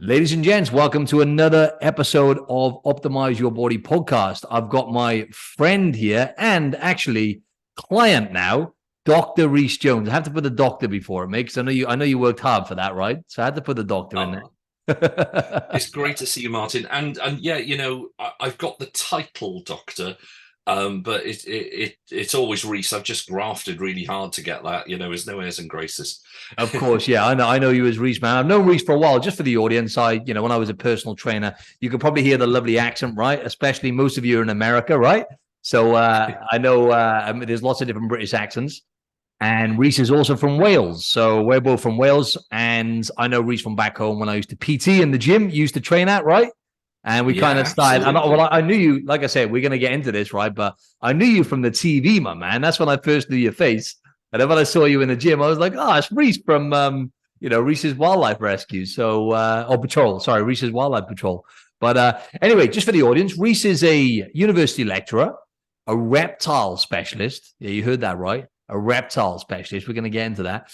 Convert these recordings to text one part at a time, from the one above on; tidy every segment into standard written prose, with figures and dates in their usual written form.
Ladies and gents, welcome to another episode of Optimize Your Body podcast. I've got my friend here and actually client now, Doctor Rhys Jones. I have to put the doctor before it, mate, because I know you worked hard for that, right? So I had to put the doctor in there. It's great to see you, Martin. And yeah, I've got the title Doctor, but it's always Rhys. I've just grafted really hard to get that. There's no airs and graces. Of course, yeah, I know you as Rhys, man. I've known Rhys for a while. Just for the audience, when I was a personal trainer, you could probably hear the lovely accent, right? Especially most of you are in America, right? So I know there's lots of different British accents. And Rhys is also from Wales. So we're both from Wales. And I know Rhys from back home when I used to PT in the gym, used to train at, right? And we kind of started. I knew you, like I said, we're going to get into this, right? But I knew you from the TV, my man. That's when I first knew your face. And then when I saw you in the gym, I was like, oh, it's Rhys from, Rhys's Wildlife Rescue. So, or Patrol. Sorry, Rhys's Wildlife Patrol. But anyway, just for the audience, Rhys is a university lecturer, a reptile specialist. Yeah, you heard that right. A reptile specialist. We're going to get into that.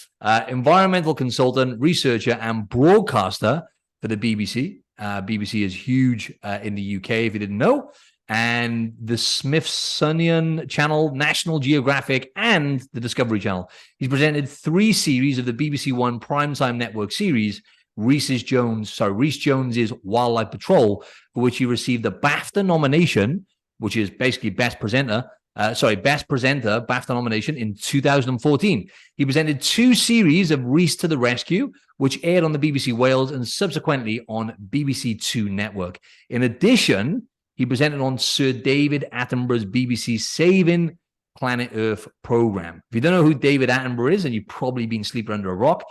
Environmental consultant, researcher, and broadcaster for the BBC. BBC is huge in the UK, if you didn't know. And the Smithsonian Channel, National Geographic, and the Discovery Channel. He's presented 3 series of the BBC One Primetime Network series, Rhys Jones's Wildlife Patrol, for which he received the BAFTA nomination, which is basically Best Presenter, BAFTA nomination in 2014. He presented 2 series of Rhys to the Rescue, which aired on the BBC Wales and subsequently on BBC Two Network. In addition, he presented on Sir David Attenborough's BBC Saving Planet Earth program. If you don't know who David Attenborough is, and you've probably been sleeping under a rock,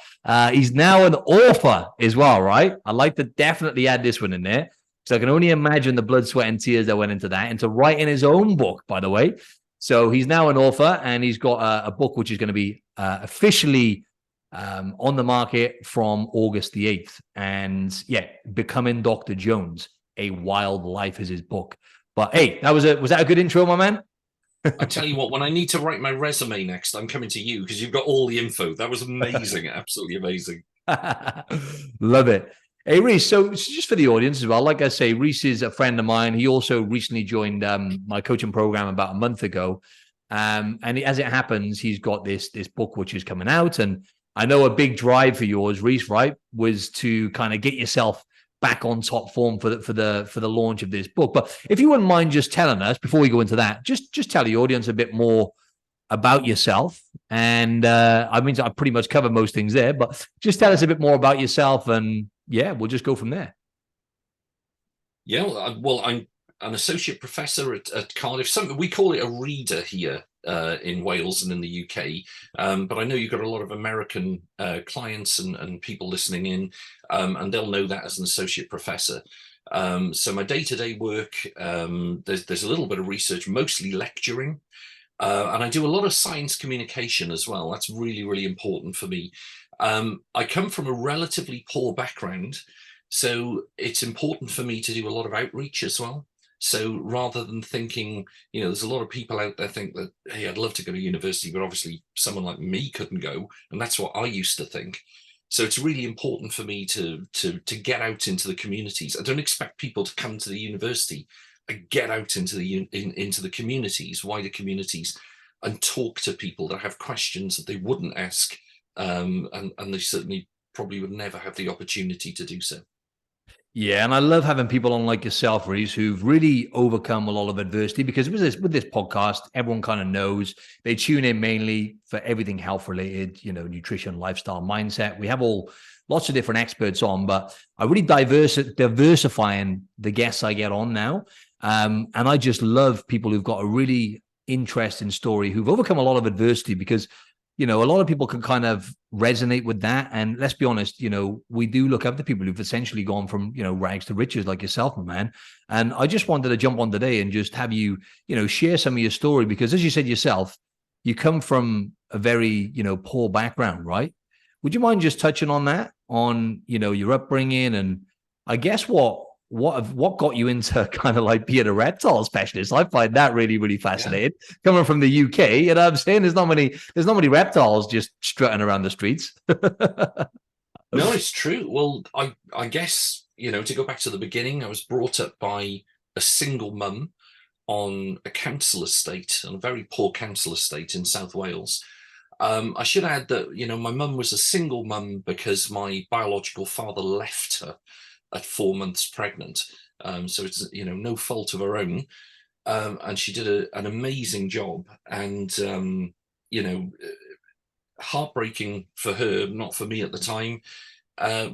he's now an author as well, right? I'd like to definitely add this one in there. So I can only imagine the blood, sweat, and tears that went into that, into writing his own book, by the way. So he's now an author, and he's got a book which is going to be officially on the market from August the 8th. And yeah, Becoming Dr. Jones, A Wild Life is his book. But hey, was that a good intro, my man? I tell you what, when I need to write my resume next, I'm coming to you because you've got all the info. That was amazing. Absolutely amazing. Love it. Hey, Rhys, so just for the audience as well, like I say, Rhys is a friend of mine. He also recently joined my coaching program about a month ago. And as it happens, he's got this book which is coming out. And I know a big drive for yours, Rhys, right, was to kind of get yourself back on top form for the launch of this book. But if you wouldn't mind just telling us, before we go into that, just tell the audience a bit more about yourself. And I pretty much covered most things there, but just tell us a bit more about yourself, and yeah, we'll just go from there. Yeah, well, I'm an associate professor at Cardiff. We call it a reader here in Wales and in the UK. But I know you've got a lot of American clients and people listening in, and they'll know that as an associate professor. So my day-to-day work, there's a little bit of research, mostly lecturing. And I do a lot of science communication as well. That's really, really important for me. I come from a relatively poor background, so it's important for me to do a lot of outreach as well. So rather than thinking, there's a lot of people out there think that, hey, I'd love to go to university, but obviously someone like me couldn't go. And that's what I used to think. So it's really important for me to get out into the communities. I don't expect people to come to the university. I get out into the communities, wider communities, and talk to people that have questions that they wouldn't ask. And they certainly probably would never have the opportunity to do so. Yeah, and I love having people on like yourself, Rhys, who've really overcome a lot of adversity, because with this podcast, everyone kind of knows they tune in mainly for everything health related, nutrition, lifestyle, mindset. We have lots of different experts on, but I really diversifying the guests I get on now. And I just love people who've got a really interesting story, who've overcome a lot of adversity, because a lot of people can kind of resonate with that. And let's be honest, we do look up to people who've essentially gone from, rags to riches like yourself, my man. And I just wanted to jump on today and just have you, share some of your story, because as you said yourself, you come from a very, poor background, right? Would you mind just touching on that, on, your upbringing, and I guess what got you into kind of like being a reptile specialist? I find that really, really fascinating. Yeah. Coming from the UK, I'm saying there's not many reptiles just strutting around the streets. No, it's true. Well, I guess to go back to the beginning, I was brought up by a single mum on a council estate, on a very poor council estate in South Wales. I should add that, my mum was a single mum because my biological father left her at 4 months pregnant. So it's, no fault of her own. And she did an amazing job. And, heartbreaking for her, not for me at the time,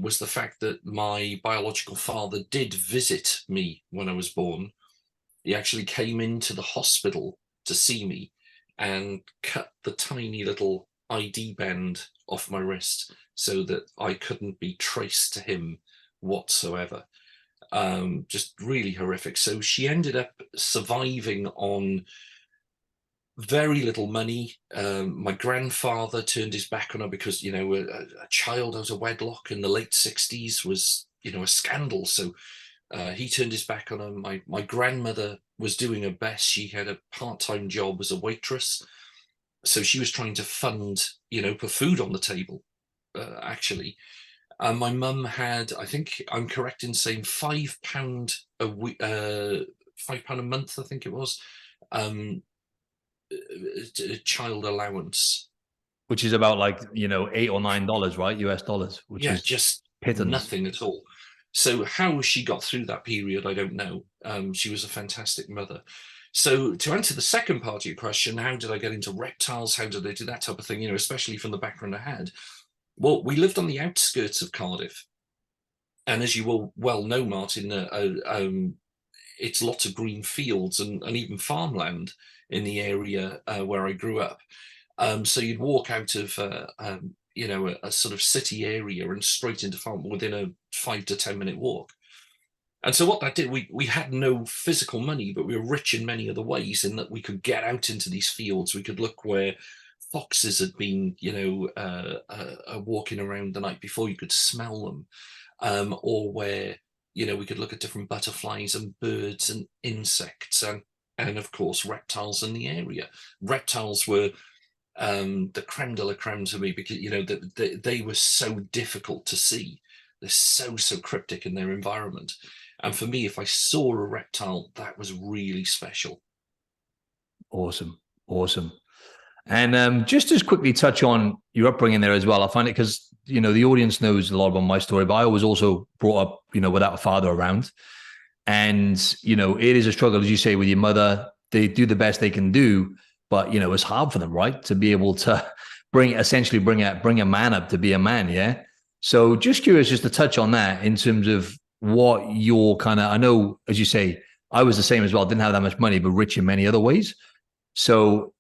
was the fact that my biological father did visit me when I was born. He actually came into the hospital to see me and cut the tiny little ID band off my wrist so that I couldn't be traced to him whatsoever. Just really horrific. So she ended up surviving on very little money. My grandfather turned his back on her because, a child out of wedlock in the late 60s was, a scandal. So he turned his back on her. My grandmother was doing her best. She had a part-time job as a waitress. So she was trying to fund, put food on the table, actually. And my mum had, I think I'm correct in saying, £5 a week, £5 a month, I think it was, child allowance, which is about like $8 or $9, right? US dollars, which is just pittance. Nothing at all. So how she got through that period, I don't know. She was a fantastic mother. So to answer the second part of your question, how did I get into reptiles? How did I do that type of thing? Especially from the background I had. Well, we lived on the outskirts of Cardiff, and as you will well know, Martin, it's lots of green fields and even farmland in the area where I grew up. So you'd walk out of a sort of city area and straight into farm within a 5 to 10 minute walk. And so what that did, we had no physical money, but we were rich in many other ways in that we could get out into these fields. We could look where foxes had been, walking around the night before. You could smell them, or where, we could look at different butterflies and birds and insects and of course reptiles in the area. Reptiles were the creme de la creme to me because they were so difficult to see. They're so cryptic in their environment, and for me, if I saw a reptile, that was really special. Awesome. And just as quickly touch on your upbringing there as well. I find it because the audience knows a lot about my story, but I was also brought up without a father around, and it is a struggle, as you say, with your mother. They do the best they can do, but it's hard for them, right, to be able to bring a man up to be a man. Yeah. So just curious, just to touch on that in terms of what your I know, as you say, I was the same as well. Didn't have that much money, but rich in many other ways. So,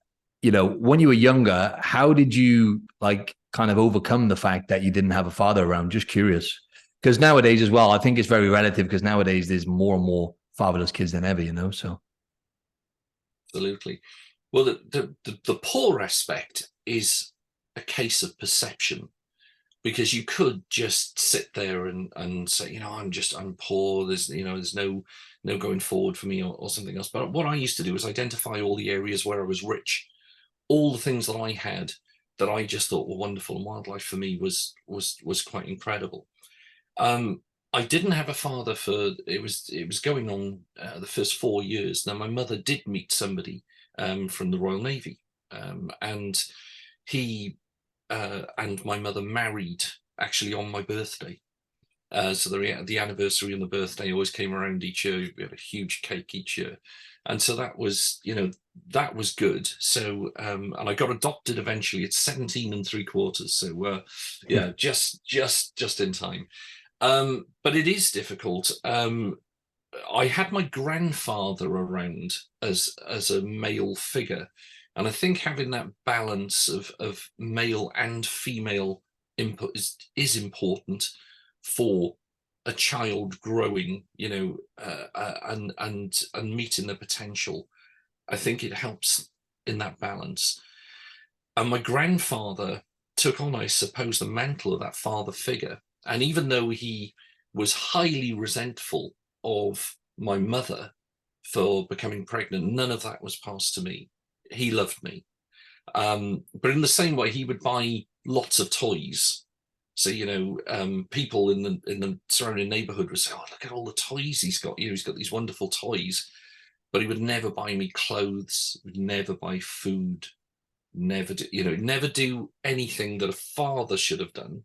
when you were younger, how did you kind of overcome the fact that you didn't have a father around? Just curious. Because nowadays as well, I think it's very relative because nowadays there's more and more fatherless kids than ever, so. Absolutely. Well, the poor aspect is a case of perception, because you could just sit there and say, I'm poor. There's no going forward for me or something else. But what I used to do is identify all the areas where I was rich, all the things that I had that I just thought were wonderful, and wildlife for me was quite incredible. I didn't have a father for it was going on the first 4 years. Now my mother did meet somebody from the Royal Navy, and he and my mother married actually on my birthday. So the anniversary and the birthday always came around each year. We had a huge cake each year, and so that was that was good. So and I got adopted eventually at 17 3/4. So yeah, just in time. But it is difficult. I had my grandfather around as a male figure, and I think having that balance of male and female input is important for a child growing, and meeting the potential. I think it helps in that balance. And my grandfather took on, I suppose, the mantle of that father figure. And even though he was highly resentful of my mother for becoming pregnant, none of that was passed to me. He loved me. But in the same way, he would buy lots of toys So, people in the surrounding neighborhood would say, "Oh, look at all the toys he's got. He's got these wonderful toys." But he would never buy me clothes, would never buy food, never do anything that a father should have done.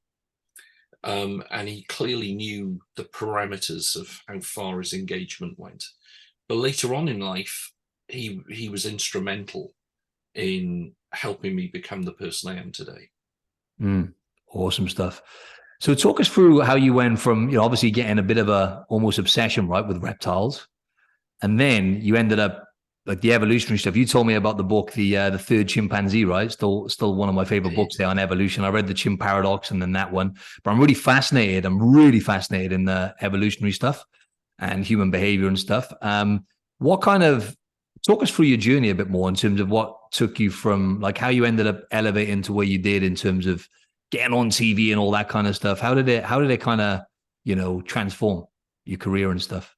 And he clearly knew the parameters of how far his engagement went. But later on in life, he was instrumental in helping me become the person I am today. Awesome stuff. So talk us through how you went from, obviously getting a bit of a almost obsession, right, with reptiles. And then you ended up like the evolutionary stuff. You told me about the book, the Third Chimpanzee, right? Still one of my favorite books there on evolution. I read the Chim Paradox and then that one, but I'm really fascinated. I'm really fascinated in the evolutionary stuff and human behavior and stuff. What kind of talk us through your journey a bit more in terms of what took you from like how you ended up elevating to where you did in terms of getting on TV and all that kind of stuff. How did it kind of, transform your career and stuff?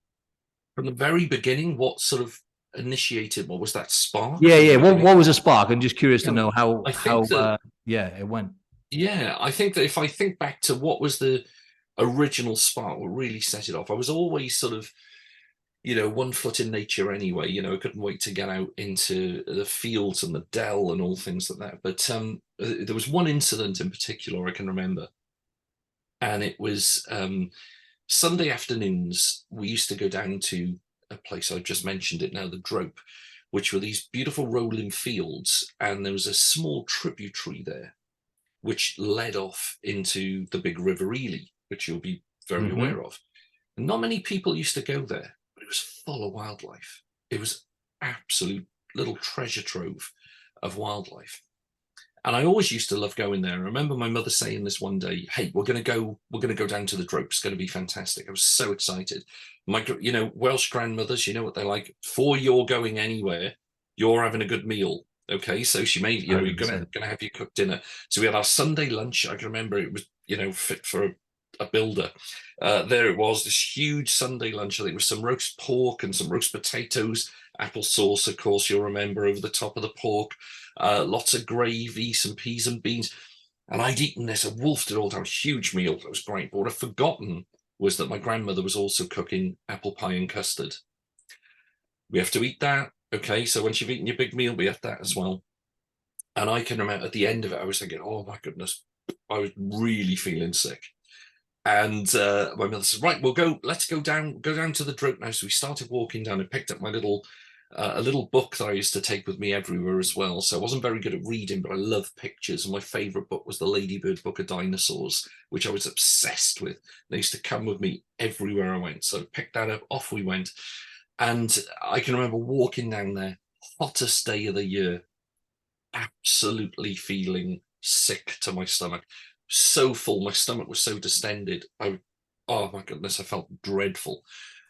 From the very beginning, what sort of initiated, what was that spark Yeah, from the yeah. beginning? What was a spark? I'm just curious to know I think that, it went. yeah, I think that if I think back to what was the original spark, what really set it off, I was always sort of, one foot in nature anyway. I couldn't wait to get out into the fields and the dell and all things like that. But there was one incident in particular I can remember, and it was Sunday afternoons. We used to go down to a place, I've just mentioned it now, the Drope, which were these beautiful rolling fields, and there was a small tributary there which led off into the big River Ely, which you'll be very aware of. And not many people used to go there, but it was full of wildlife. It was absolute little treasure trove of wildlife. And I always used to love going there. I remember my mother saying this one day, "Hey, we're going to go down to the Drope. It's going to be fantastic." I was so excited. My, Welsh grandmothers, you know what they're like. Before you're going anywhere, you're having a good meal. Okay, so she made, you're gonna have your cooked dinner. So we had our Sunday lunch. I can remember it was, fit for a builder. There it was, this huge Sunday lunch. I think it was some roast pork and some roast potatoes, apple sauce, of course, you'll remember, over the top of the pork. Lots of gravy, some peas and beans. And I'd eaten this, I wolfed it all down, huge meal. It was great. But what I'd forgotten was that my grandmother was also cooking apple pie and custard. We have to eat that. Okay, so once you've eaten your big meal, we have that as well. And I can remember at the end of it, I was thinking, oh my goodness, I was really feeling sick. And my mother said, "Right, let's go down to the Drope now." So we started walking down. I picked up my a little book that I used to take with me everywhere as well. So I wasn't very good at reading, but I love pictures. And my favorite book was the Ladybird Book of Dinosaurs, which I was obsessed with. They used to come with me everywhere I went. So I picked that up, off we went. And I can remember walking down there, hottest day of the year, absolutely feeling sick to my stomach. So full, my stomach was so distended. Oh my goodness, I felt dreadful.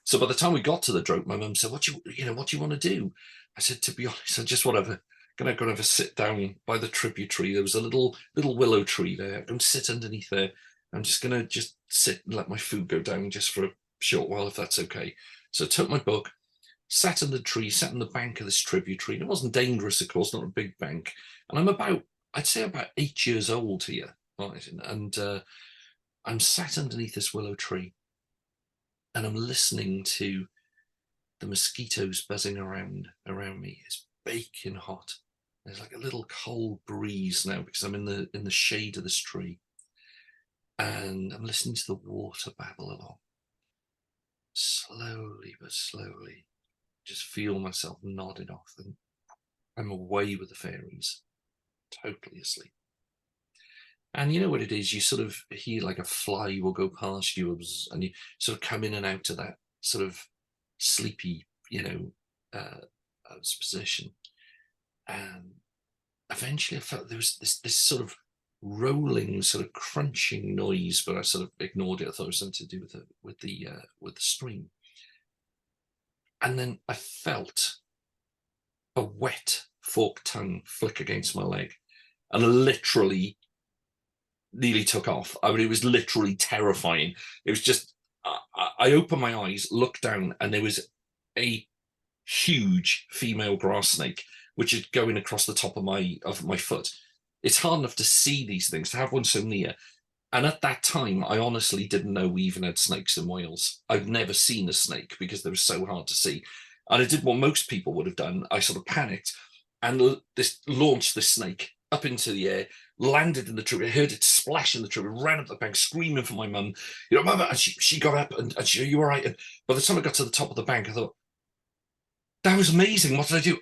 So by the time we got to the Drope, my mum said, what do you want to do?" I said, "To be honest, I just want to gonna have a sit down by the tributary. There was a little willow tree there. Don't sit underneath there. I'm just gonna sit and let my food go down just for a short while, if that's okay." So I took my book, sat in the tree, sat on the bank of this tributary. And it wasn't dangerous, of course, not a big bank. And I'd say about 8 years old here, right? And I'm sat underneath this willow tree, and I'm listening to the mosquitoes buzzing around me. It's baking hot. There's like a little cold breeze now because I'm in the shade of this tree, and I'm listening to the water babble along. Slowly but slowly, just feel myself nodding off, and I'm away with the fairies, totally asleep. And you know what it is? You sort of hear like a fly will go past you, and you sort of come in and out of that sort of sleepy, position. And eventually, I felt there was this sort of rolling, sort of crunching noise, but I sort of ignored it. I thought it was something to do with the stream. And then I felt a wet forked tongue flick against my leg, and I literally nearly took off. I mean, it was literally terrifying. It was just, I opened my eyes, looked down, and there was a huge female grass snake, which is going across the top of my foot. It's hard enough to see these things, to have one so near. And at that time, I honestly didn't know we even had snakes in Wales. I've never seen a snake because they were so hard to see. And I did what most people would have done. I sort of panicked and launched this snake up into the air, landed in the tree. I heard it splash in the tree, ran up the bank, screaming for my mum. Mum, and she got up and she, you all right? And by the time I got to the top of the bank, I thought, that was amazing. What did I do?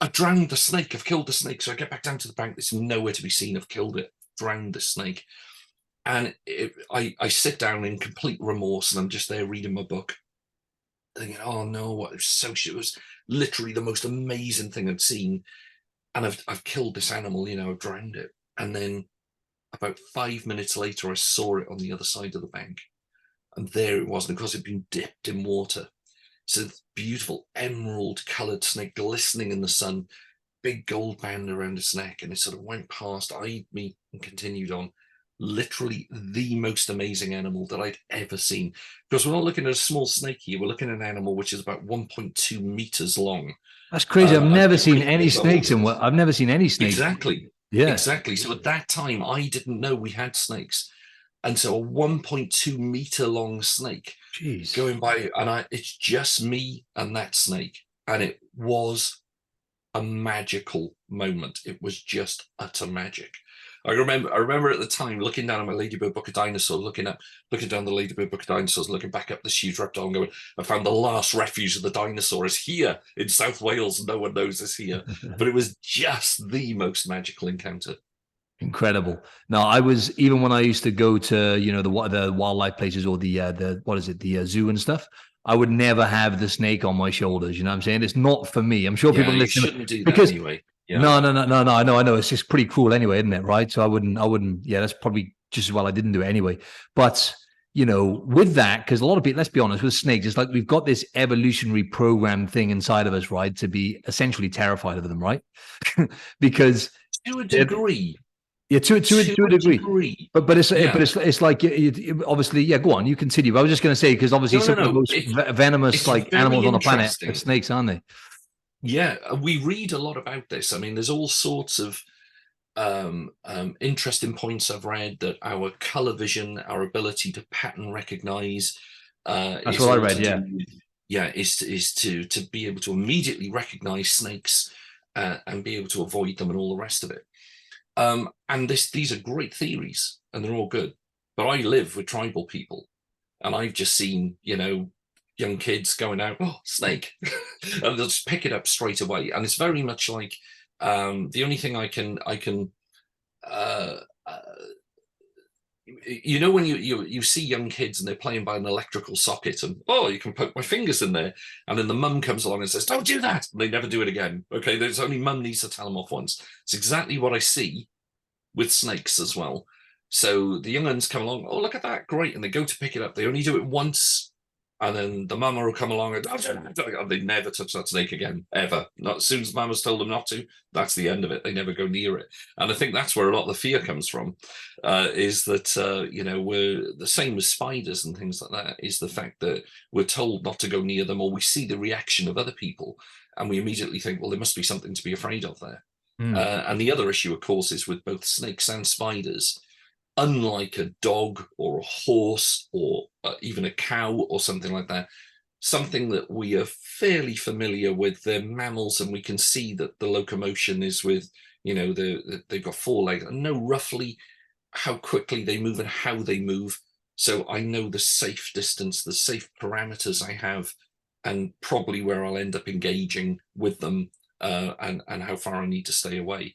I drowned the snake. I've killed the snake. So I get back down to the bank. There's nowhere to be seen. I've killed it, drowned the snake. And I sit down in complete remorse, and I'm just there reading my book, thinking, "Oh no, what it was literally the most amazing thing I'd seen, and I've killed this animal, I've drowned it." And then about 5 minutes later, I saw it on the other side of the bank, and there it was, and of course it'd been dipped in water. So beautiful emerald-coloured snake glistening in the sun, big gold band around its neck, and it sort of went past, eyed me, and continued on. Literally the most amazing animal that I'd ever seen. Because we're not looking at a small snake here, we're looking at an animal which is about 1.2 meters long. That's crazy. I've never seen 20 any years snakes old. I've never seen any snakes. Exactly. Yeah. Exactly. So at that time, I didn't know we had snakes. And so a 1.2 meter long snake Jeez. going by, and it's just me and that snake. And it was a magical moment. It was just utter magic. I remember at the time looking down at my Ladybird Book of Dinosaurs, looking down the Ladybird Book of Dinosaurs, looking back up this huge reptile and going, I found the last refuge of the dinosaurs here in South Wales. No one knows it's here. But it was just the most magical encounter. Incredible. No, I was, even when I used to go to, the wildlife places, or the zoo and stuff, I would never have the snake on my shoulders. You know what I'm saying? It's not for me. I'm sure people You listen shouldn't do that because anyway. Yeah. No. I know. It's just pretty cruel anyway, isn't it? Right. So I wouldn't. Yeah, that's probably just as well I didn't do it anyway. But with that, because a lot of people, let's be honest, with snakes, it's like we've got this evolutionary program thing inside of us, right, to be essentially terrified of them, right? Because to a degree. Yeah, to a degree. But it's like obviously, yeah. Go on, you continue. I was just going to say, because obviously some of the most venomous animals on the planet are snakes, aren't they? Yeah, we read a lot about this. I mean, there's all sorts of interesting points I've read, that our color vision, our ability to pattern recognize, that's what I read. Is to be able to immediately recognize snakes and be able to avoid them and all the rest of it. And these are great theories, and they're all good. But I live with tribal people, and I've just seen, young kids going out, oh, snake, and they'll just pick it up straight away. And it's very much like the only thing I can when you see young kids and they're playing by an electrical socket, and you can poke my fingers in there, and then the mum comes along and says, don't do that, and they never do it again. Okay, there's only mum needs to tell them off once. It's exactly what I see with snakes as well. So the young ones come along, oh, look at that, great, and they go to pick it up. They only do it once, and then the mama will come along and they never touch that snake again, ever. Not as soon as mama's told them not to, that's the end of it. They never go near it. And I think that's where a lot of the fear comes from, is that, we're the same with spiders and things like that, is the fact that we're told not to go near them, or we see the reaction of other people, and we immediately think, well, there must be something to be afraid of there. And the other issue, of course, is with both snakes and spiders, unlike a dog or a horse or even a cow or something like that, something that we are fairly familiar with, they're mammals, and we can see that the locomotion is with, they've got 4 legs, and know roughly how quickly they move and how they move. So I know the safe distance, the safe parameters I have, and probably where I'll end up engaging with them, and how far I need to stay away.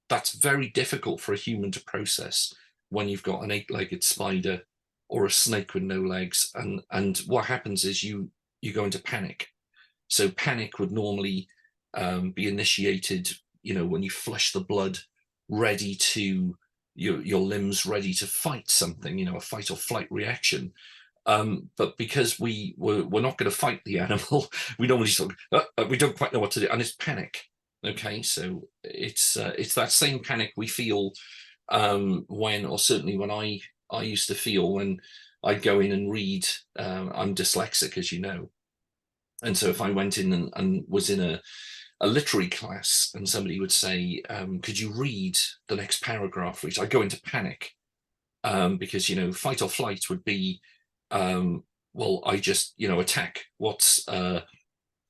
That's very difficult for a human to process when you've got an 8-legged spider or a snake with no legs. And what happens is you go into panic. So panic would normally be initiated, when you flush the blood, ready to, your limbs ready to fight something, a fight or flight reaction. But because we're not going to fight the animal, we normally we don't quite know what to do, and it's panic. Okay, so it's that same panic we feel when, or certainly when I used to feel when I'd go in and read. I'm dyslexic, as you know, and so if I went in and was in a literary class and somebody would say, could you read the next paragraph, Rhys? I go into panic. because, you know, fight or flight would be, well, I just, you know, attack what's in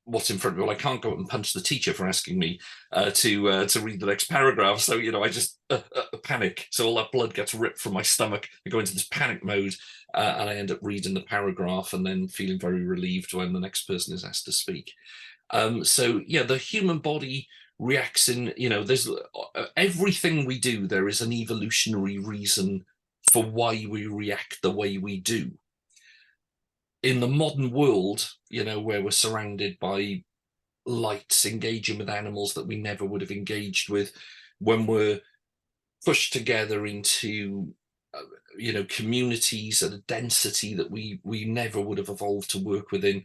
front of me. Well, I can't go up and punch the teacher for asking me to read the next paragraph. So, you know, I just panic. So all that blood gets ripped from my stomach. I go into this panic mode, and I end up reading the paragraph and then feeling very relieved when the next person is asked to speak. So yeah, the human body reacts in, you know, there's everything we do, there is an evolutionary reason for why we react the way we do. In the modern world, you know, where we're surrounded by lights, engaging with animals that we never would have engaged with, when we're pushed together into you know, communities at a density that we never would have evolved to work within,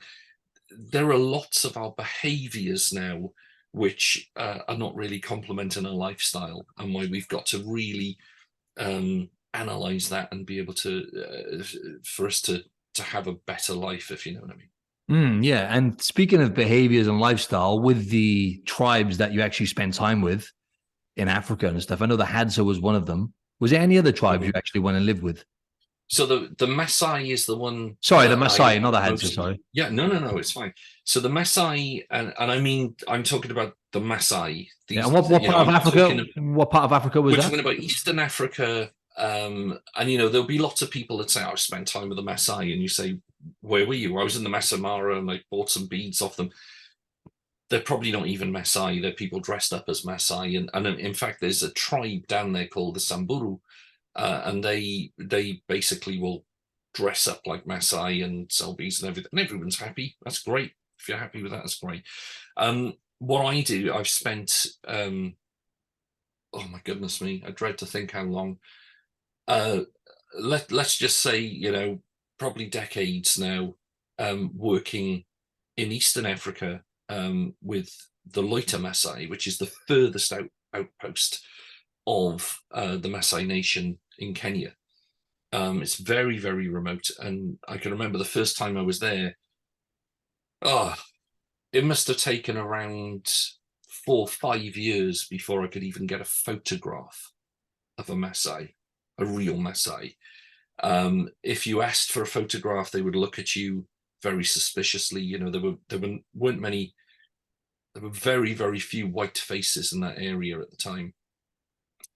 there are lots of our behaviors now which are not really complementing our lifestyle, and why we've got to really analyze that and be able to for us to have a better life, if you know what I mean. Yeah. And speaking of behaviors and lifestyle, with the tribes that you actually spend time with in Africa and stuff, I know the Hadza was one of them. Was there any other tribes you actually went and lived with? So the Maasai is the one. Sorry, the Maasai, not the Hadza, sorry. Yeah, no, it's fine. So the Maasai, and I mean, I'm talking about the Maasai. Yeah, and what part of Africa? What part of Africa was that? We're talking about Eastern Africa, and you know, there'll be lots of people that say, "I've spent time with the Maasai," and you say, "Where were you?" I was in the Masai Mara and I bought some beads off them. They're probably not even Maasai. They're people dressed up as Maasai, and in fact, there's a tribe down there called the Samburu. And they basically will dress up like Maasai and sell beads and everything. And everyone's happy. That's great. If you're happy with that, that's great. What I do, I've spent, oh my goodness me, I dread to think how long. Let's just say, you know, probably decades now, working in Eastern Africa with the Loita Maasai, which is the furthest outpost of the Maasai Nation in Kenya. It's very, very remote. And I can remember the first time I was there, it must have taken around 4 or 5 years before I could even get a photograph of a Maasai, a real Maasai. If you asked for a photograph, they would look at you very suspiciously. You know, there weren't many, there were very, very few white faces in that area at the time.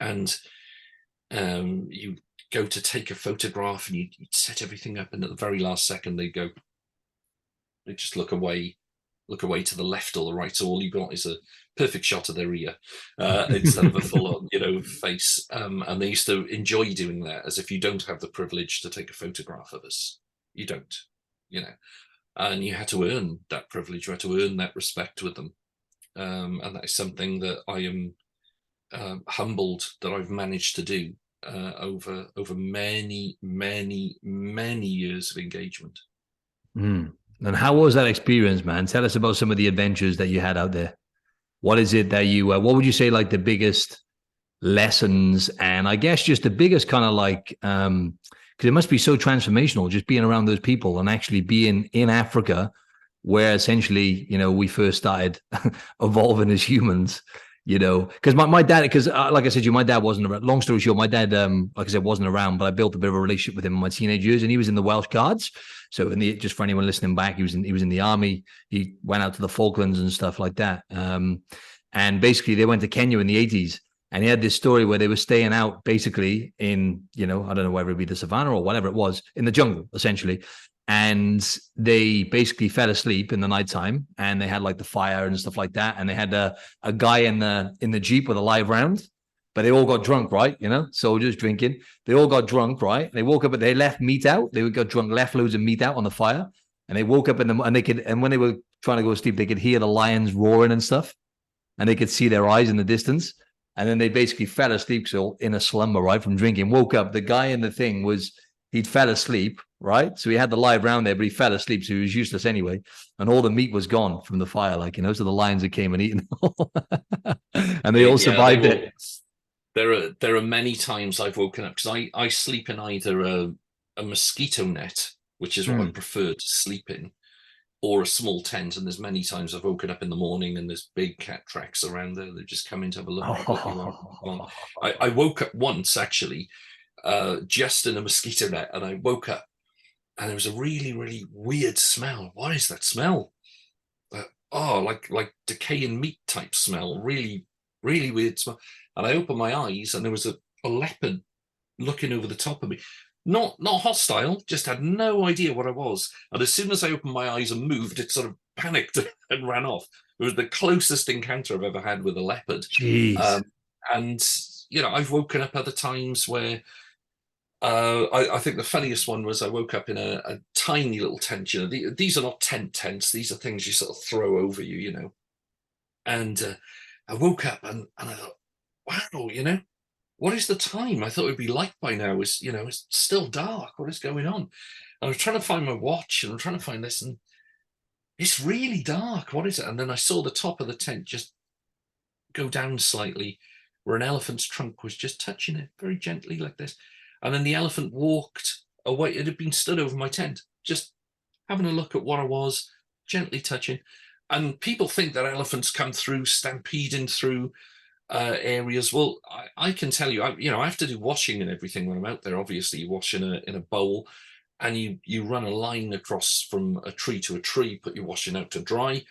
And you go to take a photograph and you'd set everything up, and at the very last second they just look away to the left or the right, so all you got is a perfect shot of their ear instead of a full-on, you know, face. And they used to enjoy doing that, as if you don't have the privilege to take a photograph of us, you don't, you know, and you had to earn that privilege, you had to earn that respect with them. And that is something that I am humbled that I've managed to do over many years of engagement. And how was that experience, man? Tell us about some of the adventures that you had out there. What is it that you, what would you say, like the biggest lessons, and I guess just the biggest kind of like, because it must be so transformational just being around those people and actually being in Africa, where essentially, you know, we first started evolving as humans. You know, because my dad, because like I said to you, my dad wasn't around. Long story short, my dad, like I said, wasn't around, but I built a bit of a relationship with him in my teenage years, and he was in the Welsh Guards. So, just for anyone listening back, he was in the army. He went out to the Falklands and stuff like that. And basically, they went to Kenya in the 80s, and he had this story where they were staying out, basically in, you know, I don't know whether it be the savannah or whatever it was, in the jungle, essentially. And they basically fell asleep in the nighttime, and they had like the fire and stuff like that. And they had a guy in the Jeep with a live round, but they all got drunk, right? You know, soldiers drinking. They all got drunk, right? They woke up, but they left meat out. They got drunk, left loads of meat out on the fire, and they woke up and when they were trying to go to sleep, they could hear the lions roaring and stuff, and they could see their eyes in the distance. And then they basically fell asleep, so in a slumber, right, from drinking. Woke up, the guy in the thing he'd fell asleep, right? So he had the live round there, but he fell asleep, so he was useless anyway. And all the meat was gone from the fire, like, you know, so the lions that came and eaten and they all survived it. There are many times I've woken up, because I sleep in either a mosquito net, which is what I prefer to sleep in, or a small tent. And there's many times I've woken up in the morning and there's big cat tracks around there. They're just coming to have a look. I woke up once, actually. just in a mosquito net, and I woke up and there was a really, really weird smell. What is that smell? Oh, like decaying meat type smell. Really, really weird smell. And I opened my eyes and there was a leopard looking over the top of me. Not hostile, just had no idea what I was. And as soon as I opened my eyes and moved, it sort of panicked and ran off. It was the closest encounter I've ever had with a leopard. Jeez. And, I've woken up other times where I think the funniest one was I woke up in a tiny little tent. These are not tents. These are things you sort of throw over you. And I woke up and I thought, wow, what is the time? I thought it'd be light by now. It's still dark. What is going on? And I was trying to find my watch and I'm trying to find this, and it's really dark. What is it? And then I saw the top of the tent just go down slightly, where an elephant's trunk was just touching it very gently like this. And then the elephant walked away. It had been stood over my tent, just having a look at what I was, gently touching. And people think that elephants come through, stampeding through areas. Well, I can tell you, I have to do washing and everything when I'm out there. Obviously, you wash in a bowl, and you run a line across from a tree to a tree, put your washing out to dry.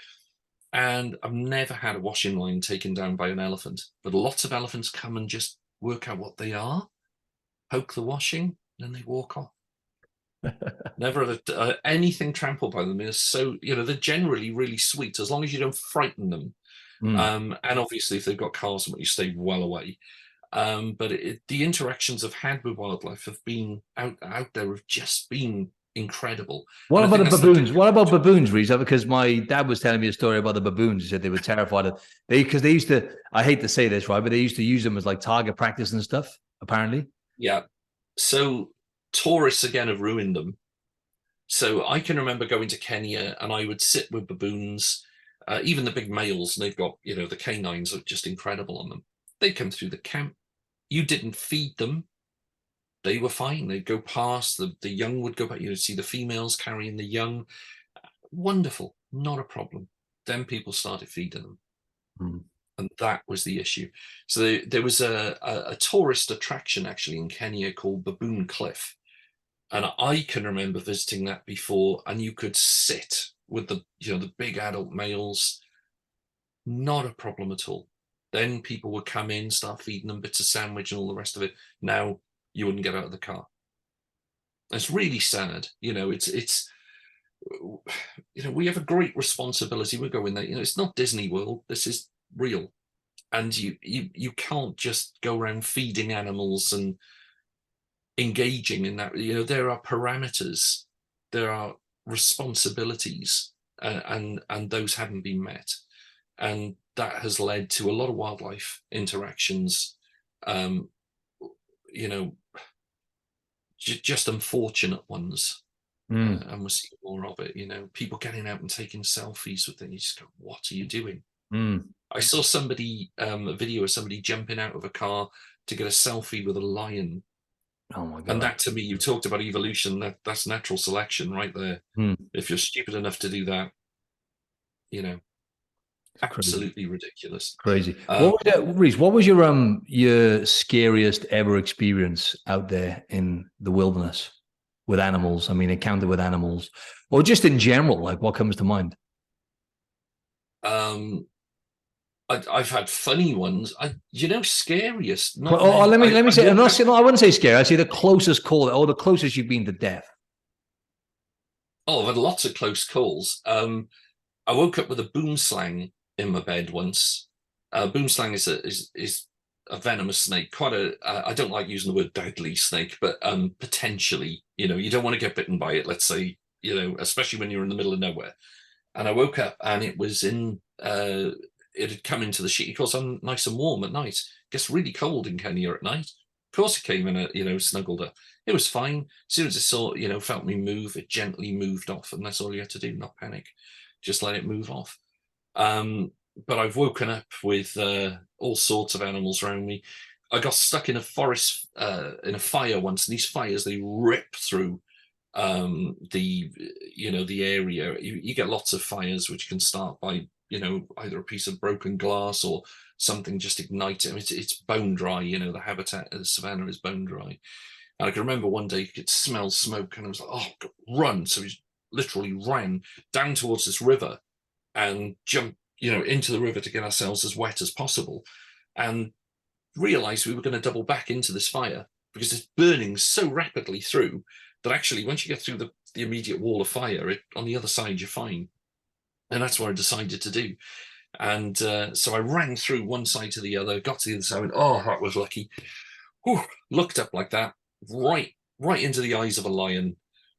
And I've never had a washing line taken down by an elephant, but lots of elephants come and just work out what they are, poke the washing, and they walk off. Never anything trampled by them. Is so they're generally really sweet as long as you don't frighten them. And obviously, if they've got cars, you stay well away. But the interactions I've had with wildlife have been out there have just been incredible. What about the baboons? What about baboons, Rhys? Because my dad was telling me a story about the baboons. He said they were terrified of because they used to. I hate to say this, right, but they used to use them as like target practice and stuff. Apparently, yeah. So tourists again have ruined them. So I can remember going to Kenya and I would sit with baboons, even the big males, and they've got the canines are just incredible on them. They come through the camp. You didn't feed them. They were fine. They'd go past, the young would go back. You'd see the females carrying the young. Wonderful, not a problem. Then people started feeding them. And that was the issue. So there was a tourist attraction actually in Kenya called Baboon Cliff. And I can remember visiting that before, and you could sit with the big adult males. Not a problem at all. Then people would come in, start feeding them bits of sandwich and all the rest of it. Now you wouldn't get out of the car. It's really sad. It's we have a great responsibility. We're going there. It's not Disney World. This is real. And you can't just go around feeding animals and engaging in that. There are parameters, there are responsibilities, and those haven't been met. And that has led to a lot of wildlife interactions, just unfortunate ones. And we're seeing more of it. People getting out and taking selfies with things. You just go, what are you doing? I saw a video of somebody jumping out of a car to get a selfie with a lion. Oh my God. And that, to me, you talked about evolution, that's natural selection right there. If you're stupid enough to do that, absolutely ridiculous. Crazy. Rhys, what was your scariest ever experience out there in the wilderness with animals? I mean, encounter with animals, or just in general, like what comes to mind? I've had funny ones. Scariest. Let me say. I wouldn't say scary. I say the closest call, or the closest you've been to death. Oh, I've had lots of close calls. I woke up with a boomslang in my bed once. Boomslang is a venomous snake. I don't like using the word deadly snake, but potentially, you don't want to get bitten by it. Let's say, especially when you're in the middle of nowhere. And I woke up and it was it had come into the sheet. Of course, I'm nice and warm at night. It gets really cold in Kenya at night. Of course, it came in, snuggled up. It was fine. As soon as it saw, felt me move, it gently moved off, and that's all you had to do. Not panic, just let it move off. But I've woken up with all sorts of animals around me. I got stuck in a forest, in a fire once, and these fires, they rip through the area. You get lots of fires which can start by either a piece of broken glass or something just igniting. It's bone dry. The habitat of the savannah is bone dry, And I can remember one day you could smell smoke, and I was like, "Oh, God, run!" So we literally ran down towards this river and jumped, into the river to get ourselves as wet as possible, and realized we were going to double back into this fire because it's burning so rapidly through that actually once you get through the immediate wall of fire, on the other side you're fine. And that's what I decided to do. And so I ran through one side to the other, got to the other side, and oh, that was lucky. Whew, looked up like that, right into the eyes of a lion,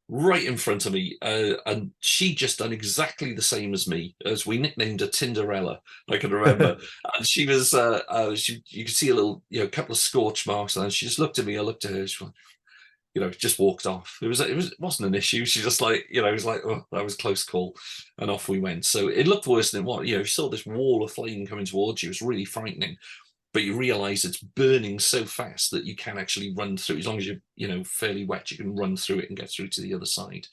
right in front of me, and she just done exactly the same as me, as we nicknamed her Tinderella. I can remember, and she was, you could see a little, couple of scorch marks, and she just looked at me. I looked at her. She went, just walked off. It wasn't an issue. She just like, it was like, oh, that was a close call, and off we went. So it looked worse than what, you saw this wall of flame coming towards you. It was really frightening. But you realize it's burning so fast that you can actually run through. As long as you're, fairly wet, you can run through it and get through to the other side.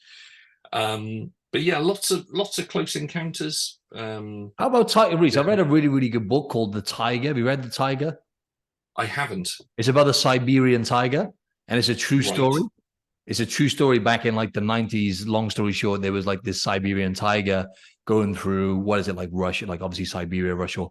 But yeah, lots of close encounters. How about Tiger Rhys? I read a really, really good book called The Tiger. Have you read The Tiger? I haven't. It's about the Siberian tiger, and it's a true story. It's a true story back in like the 90s. Long story short, there was like this Siberian tiger going through, what is it, like Russia, like obviously Siberia, Russia.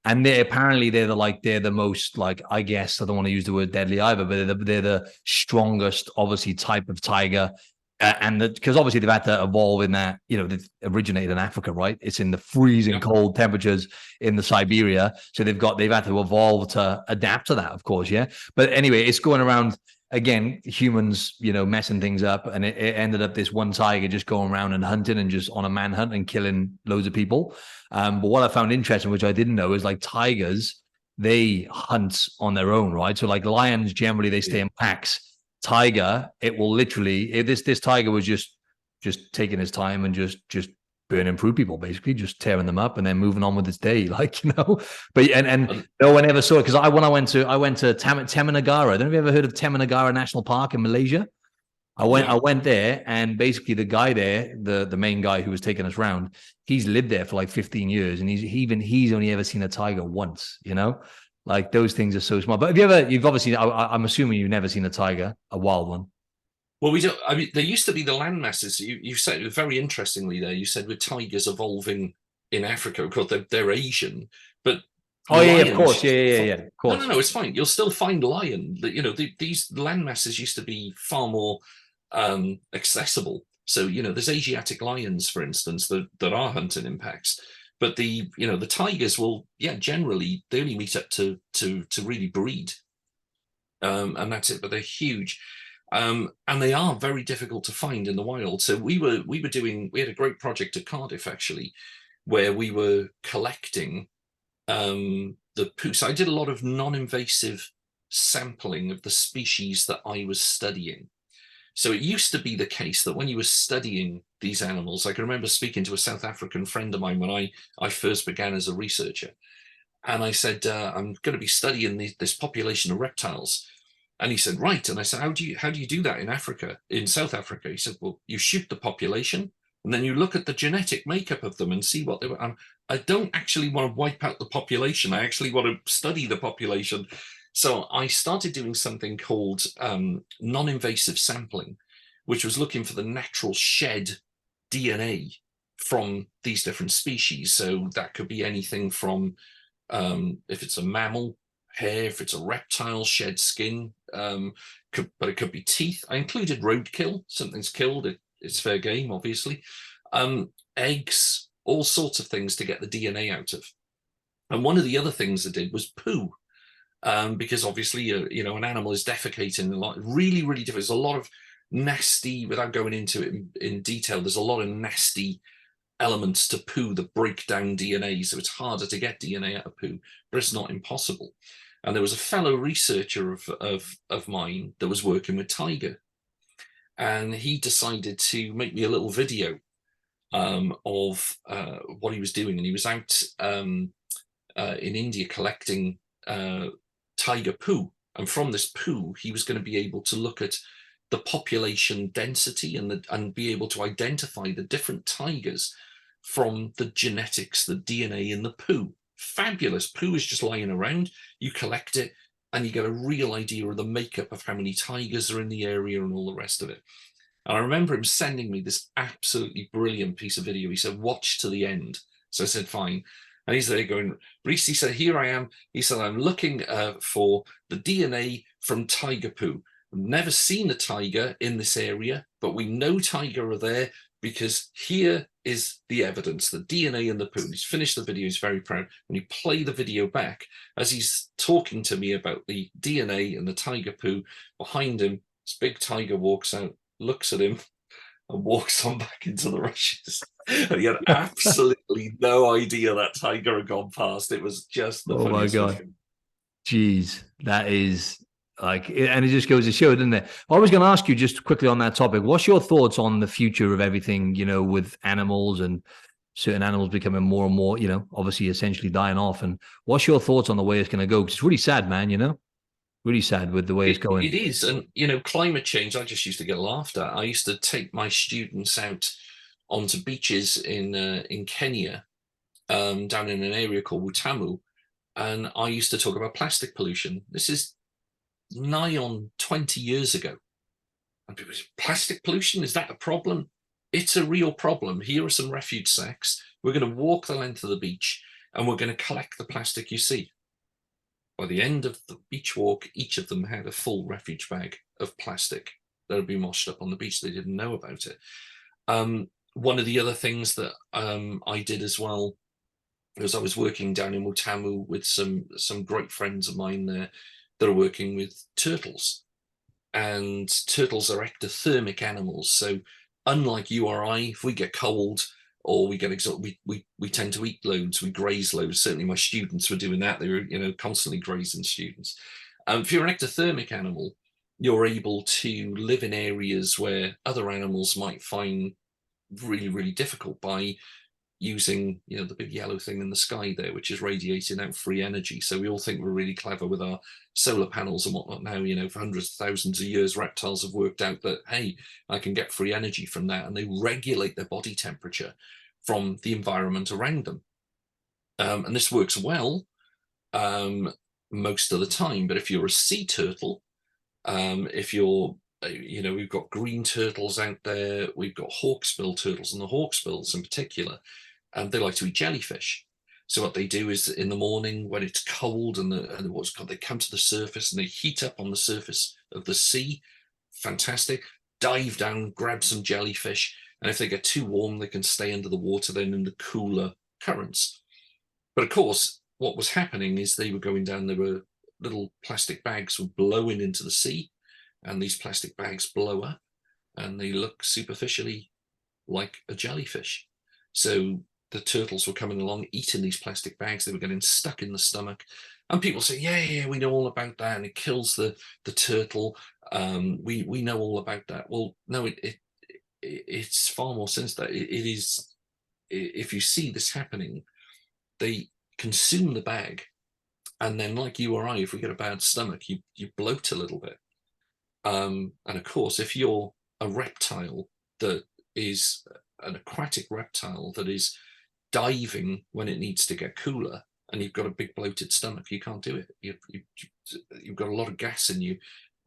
And they're the most, like, I guess, I don't want to use the word deadly either, but they're the strongest, obviously, type of tiger. And because obviously they've had to evolve in that, they originated in Africa, right? It's in the freezing cold temperatures in the Siberia. So they've had to evolve to adapt to that, of course. Yeah. But anyway, it's going around again, humans, messing things up. And it ended up this one tiger just going around and hunting and just on a manhunt and killing loads of people. But what I found interesting, which I didn't know, is like tigers, they hunt on their own, right? So like lions, generally they stay in packs. Tiger, it will literally, this tiger was just taking his time and just burning through people, basically just tearing them up and then moving on with its day, like, but and no one ever saw it, because I went to Temenagara. I don't know if you ever heard of Temenagara National Park in Malaysia. I went there, and basically the guy there, the main guy who was taking us around, he's lived there for like 15 years, and he's only ever seen a tiger once, like those things are so small. But you've obviously, I'm assuming you've never seen a tiger, a wild one. Well, we don't. I mean, there used to be the land masses. You said very interestingly there. You said with tigers evolving in Africa, of course they're Asian, but lions, of course, yeah, of course. No, it's fine. You'll still find lion. These land masses used to be far more accessible. So there's Asiatic lions, for instance, that are hunting in packs. But the tigers will, generally they only meet up to really breed, and that's it. But they're huge, and they are very difficult to find in the wild. So we had a great project at Cardiff actually, where we were collecting the poo. So I did a lot of non-invasive sampling of the species that I was studying. So it used to be the case that when you were studying these animals, I can remember speaking to a South African friend of mine when I first began as a researcher. And I said, I'm going to be studying this population of reptiles. And he said, right. And I said, how do you do that in Africa, in South Africa? He said, well, you shoot the population and then you look at the genetic makeup of them and see what they were. I don't actually want to wipe out the population. I actually want to study the population. So I started doing something called non-invasive sampling, which was looking for the natural shed DNA from these different species. So that could be anything from, if it's a mammal, hair, if it's a reptile, shed skin, but it could be teeth. I included roadkill, something's killed, it's fair game, obviously. Eggs, all sorts of things to get the DNA out of. And one of the other things I did was poo. Because obviously, an animal is defecating a lot, really, really different. There's a lot of nasty, without going into it in detail, there's a lot of nasty elements to poo that break down DNA. So it's harder to get DNA out of poo, but it's not impossible. And there was a fellow researcher of mine that was working with tiger. And he decided to make me a little video of what he was doing. And he was out in India collecting tiger poo, and from this poo he was going to be able to look at the population density and be able to identify the different tigers from the genetics, the DNA in the poo. Fabulous. Poo is just lying around, you collect it, and you get a real idea of the makeup of how many tigers are in the area and all the rest of it. And I remember him sending me this absolutely brilliant piece of video. He said, watch to the end. So I said, fine. And he's there going, Rhys, he said, here I am. He said, I'm looking for the DNA from tiger poo. I've never seen a tiger in this area, but we know tiger are there because here is the evidence, the DNA in the poo. He's finished the video, he's very proud. When you play the video back, as he's talking to me about the DNA and the tiger poo, behind him, this big tiger walks out, looks at him, and walks on back into the rushes. And he had absolutely no idea that tiger had gone past. It was just the funniest thing. Jeez, that is like, and it just goes to show, doesn't it? I was going to ask you just quickly on that topic. What's your thoughts on the future of everything, you know, with animals and certain animals becoming more and more, you know, obviously essentially dying off? And what's your thoughts on the way it's going to go? Because it's really sad, man, you know, really sad with the way it's going. It is. And, you know, climate change, I just used to get laughed at. I used to take my students out onto beaches in Kenya, down in an area called Wutamu, and I used to talk about plastic pollution. This is nigh on 20 years ago. And people say, plastic pollution, is that a problem? It's a real problem. Here are some refuge sacks. We're going to walk the length of the beach and we're going to collect the plastic you see. By the end of the beach walk, each of them had a full refuge bag of plastic that had been washed up on the beach. They didn't know about it. One of the other things that I did as well was I was working down in Wutamu with some great friends of mine there that are working with turtles. And turtles are ectothermic animals. So unlike you or I, if we get cold or we get exhausted, we tend to eat loads, we graze loads. Certainly my students were doing that. They were, you know, constantly grazing students. If you're an ectothermic animal, you're able to live in areas where other animals might find really, really difficult by using, you know, the big yellow thing in the sky there, which is radiating out free energy. So we all think we're really clever with our solar panels and whatnot now. You know, for hundreds of thousands of years, reptiles have worked out that, hey, I can get free energy from that, and they regulate their body temperature from the environment around them. And this works well most of the time. But if you're a sea turtle, if you're, you know, we've got green turtles out there, we've got hawksbill turtles, and the hawksbills in particular, they like to eat jellyfish. So what they do is in the morning when it's cold and what's called, they come to the surface and they heat up on the surface of the sea. Fantastic. Dive down, grab some jellyfish, and if they get too warm, they can stay under the water then in the cooler currents. But of course, what was happening is they were going down, there were little plastic bags were blowing into the sea, and these plastic bags blow up and they look superficially like a jellyfish. So the turtles were coming along, eating these plastic bags. They were getting stuck in the stomach. And people say, yeah, we know all about that. And it kills the turtle. We know all about that. Well, no, it's far more sinister. It is, if you see this happening, they consume the bag. And then like you or I, if we get a bad stomach, you bloat a little bit. And of course, if you're a reptile that is an aquatic reptile that is diving when it needs to get cooler, and you've got a big bloated stomach, you can't do it. You've got a lot of gas in you,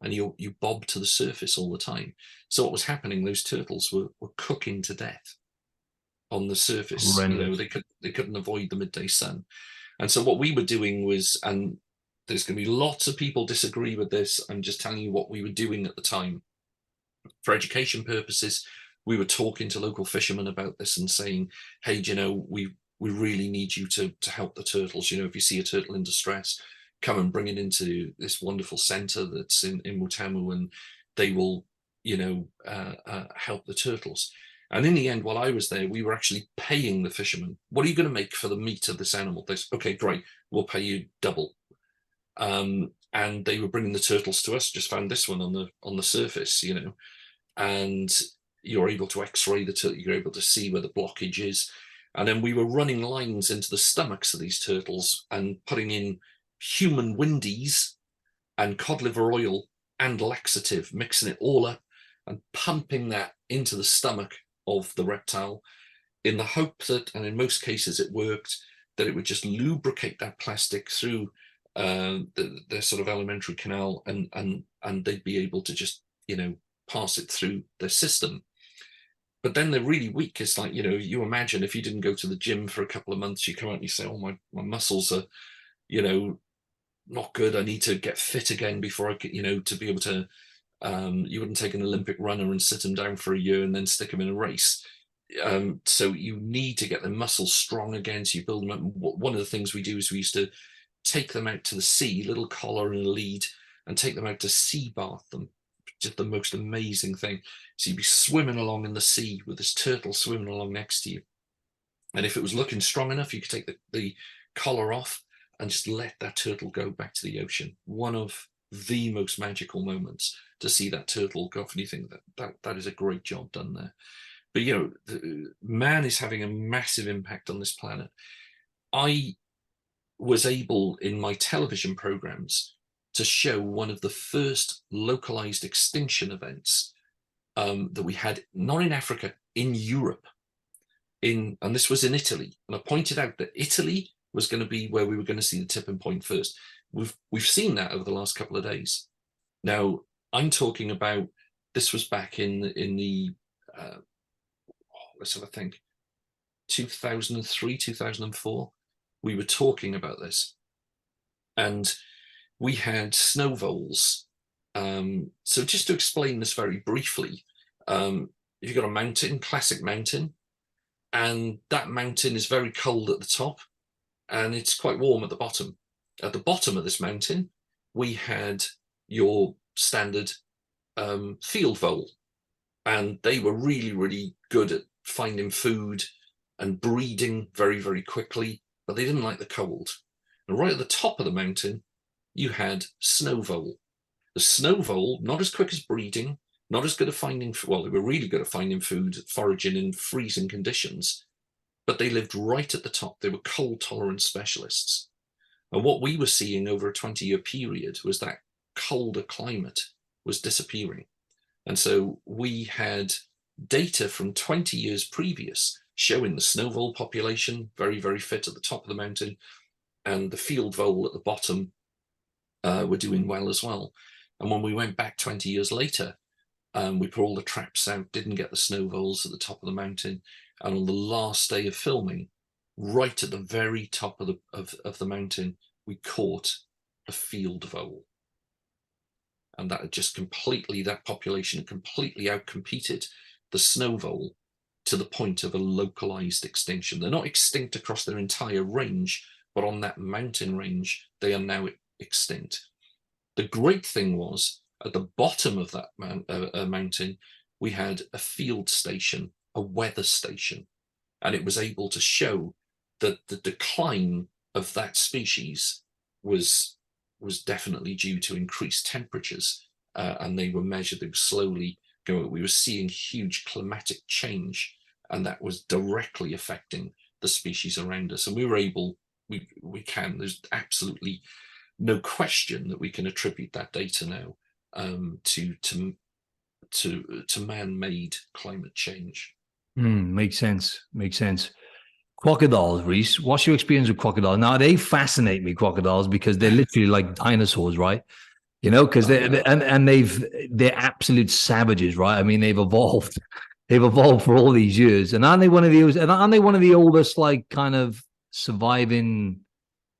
and you bob to the surface all the time. So what was happening? Those turtles were cooking to death on the surface. Horrendous. You know, they couldn't avoid the midday sun. And so what we were doing was, and there's going to be lots of people disagree with this, I'm just telling you what we were doing at the time. For education purposes, we were talking to local fishermen about this and saying, hey, you know, we really need you to help the turtles. You know, if you see a turtle in distress, come and bring it into this wonderful center that's in Wutamu, and they will, you know, help the turtles. And in the end, while I was there, we were actually paying the fishermen. What are you going to make for the meat of this animal? They said, okay, great, we'll pay you double. And they were bringing the turtles to us. Just found this one on the surface, you know, and you're able to X-ray the turtle. You're able to see where the blockage is. And then we were running lines into the stomachs of these turtles and putting in human windies and cod liver oil and laxative, mixing it all up and pumping that into the stomach of the reptile in the hope that, and in most cases it worked, that it would just lubricate that plastic through their sort of alimentary canal, and they'd be able to just, pass it through their system. But then they're really weak. It's like, you imagine if you didn't go to the gym for a couple of months, you come out and you say, oh, my muscles are, not good. I need to get fit again before I get, to be able to, you wouldn't take an Olympic runner and sit them down for a year and then stick them in a race. So you need to get the muscles strong again. So you build them up. One of the things we do is we used to take them out to the sea, little collar and a lead, and take them out to sea bath them. Just the most amazing thing. So you'd be swimming along in the sea with this turtle swimming along next to you. And if it was looking strong enough, you could take the collar off and just let that turtle go back to the ocean. One of the most magical moments to see that turtle go off, and you think that is a great job done there. But man is having a massive impact on this planet. I was able in my television programs to show one of the first localized extinction events that we had, not in Africa, in Europe, and this was in Italy. And I pointed out that Italy was going to be where we were going to see the tipping point first. We've seen that over the last couple of days. Now, I'm talking about, this was back in the let's have a think, 2003, 2004. We were talking about this, and we had snow voles. So just to explain this very briefly, you've got a mountain, classic mountain, and that mountain is very cold at the top, and it's quite warm at the bottom. At the bottom of this mountain, we had your standard field vole, and they were really, really good at finding food and breeding very, very quickly, but they didn't like the cold. And right at the top of the mountain, you had snow vole. The snow vole, not as quick as breeding, not as good at finding, well, they were really good at finding food, foraging in freezing conditions, but they lived right at the top. They were cold tolerance specialists. And what we were seeing over a 20-year period was that colder climate was disappearing. And so we had data from 20 years previous showing the snow vole population very, very fit at the top of the mountain, and the field vole at the bottom were doing well as well. And when we went back 20 years later, we put all the traps out, didn't get the snow voles at the top of the mountain. And on the last day of filming, right at the very top of the mountain, we caught a field vole. And that had just completely, that population had completely outcompeted the snow vole to the point of a localized extinction. They're not extinct across their entire range, but on that mountain range, they are now extinct. The great thing was, at the bottom of that mountain, we had a field station, a weather station, and it was able to show that the decline of that species was definitely due to increased temperatures, and they were measured, they were slowly going, we were seeing huge climatic change, and that was directly affecting the species around us. And we were able, there's absolutely no question that we can attribute that data now to man-made climate change. Makes sense. Makes sense. Crocodiles, Rhys. What's your experience with crocodiles? Now, they fascinate me, crocodiles, because they're literally like dinosaurs, right? Because they're absolute savages, right? I mean, they've evolved for all these years, and aren't they one of the oldest, like, kind of surviving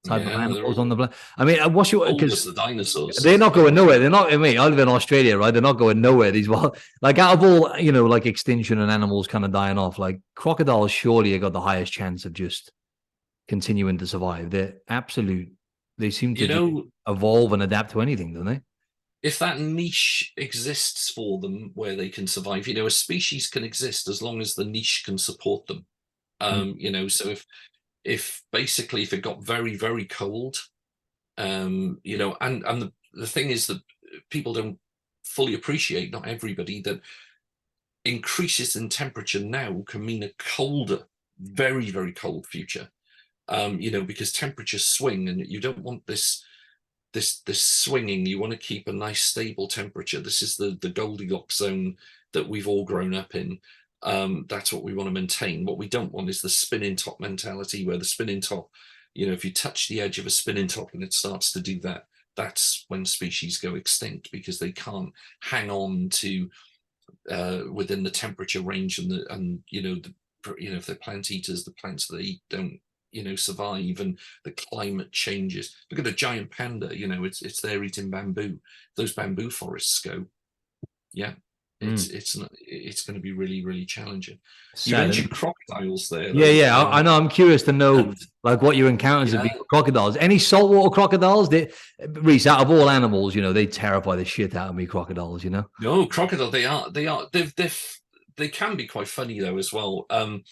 type of animals on the planet? I mean, what's your, because the dinosaurs, they're not going nowhere. They're not. I mean, I live in Australia, right? They're not going nowhere. These, like, out of all, like extinction and animals kind of dying off, like crocodiles surely have got the highest chance of just continuing to survive. They're absolute. They seem to evolve and adapt to anything, don't they? If that niche exists for them where they can survive, a species can exist as long as the niche can support them. So if basically if it got very, very cold, and the thing is that people don't fully appreciate, not everybody, that increases in temperature now can mean a colder, very, very cold future. Because temperatures swing, and you don't want this swinging. You want to keep a nice stable temperature. This is the Goldilocks zone that we've all grown up in. That's what we want to maintain. What we don't want is the spinning top mentality, where the spinning top, if you touch the edge of a spinning top and it starts to do that, that's when species go extinct, because they can't hang on to within the temperature range, and if they're plant eaters, the plants they eat don't survive, and the climate changes. Look at a giant panda, it's there eating bamboo. Those bamboo forests go, yeah, it's going to be really, really challenging. You mentioned crocodiles there. Yeah, I know. I'm curious to know like what your encounters have been with crocodiles. Any saltwater crocodiles? Rhys, out of all animals, they terrify the shit out of me. Crocodiles, No, crocodile. They can be quite funny though as well. I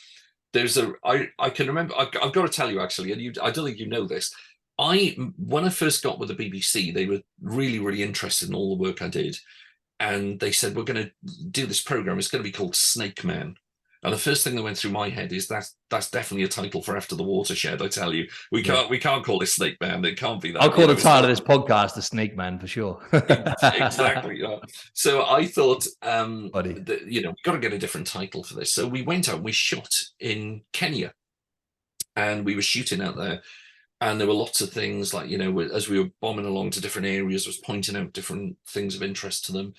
can remember. I've got to tell you actually, and I don't think you know this. When I first got with the BBC, they were really, really interested in all the work I did. And they said, we're going to do this program. It's going to be called Snake Man. And the first thing that went through my head is that's definitely a title for After the Watershed. I tell you, we can't call it Snake Man. It can't be that. I'll call the title of this podcast the Snake Man for sure. Exactly. Yeah. So I thought, we've got to get a different title for this. So we went out and we shot in Kenya, and we were shooting out there. And there were lots of things like, as we were bombing along to different areas, I was pointing out different things of interest to them.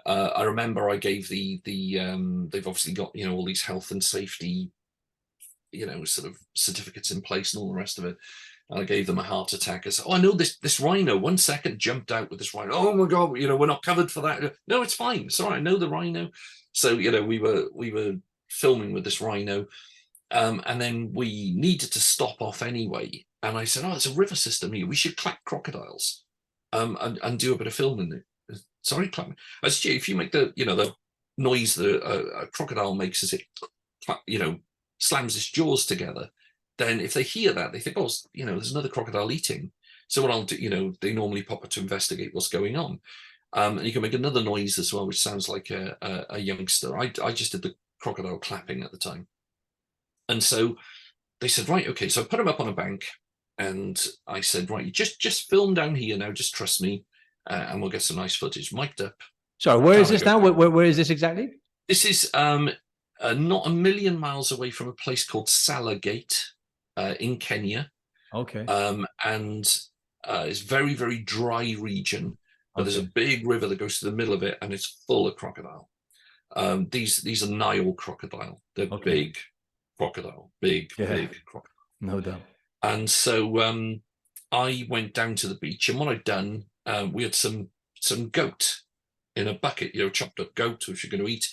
I remember I gave they've obviously got, all these health and safety, sort of certificates in place and all the rest of it. And I gave them a heart attack. I said, I know this rhino, 1 second jumped out with this rhino. Oh my God, we're not covered for that. No, it's fine. Sorry, I know the rhino. So, we were filming with this rhino. And then we needed to stop off anyway. And I said, it's a river system here. We should clap crocodiles and do a bit of filming. Sorry, clap. I said, if you make the noise that a crocodile makes as it, slams its jaws together, then if they hear that, they think, there's another crocodile eating. So what I'll do, they normally pop up to investigate what's going on. And you can make another noise as well, which sounds like a youngster. I just did the crocodile clapping at the time. And so they said, right, okay. So I put him up on a bank, and I said, right, you just film down here now. Just trust me, and we'll get some nice footage. Mic'd up. Sorry, where is this now? Where is this exactly? This is not a million miles away from a place called Salagate in Kenya. Okay. And it's very, very dry region, but there's a big river that goes to the middle of it, and it's full of crocodile. These are Nile crocodile. They're big crocodile, big crocodile. No doubt. And so I went down to the beach, and what I'd done, we had some goat in a bucket, chopped up goat, which you're going to eat,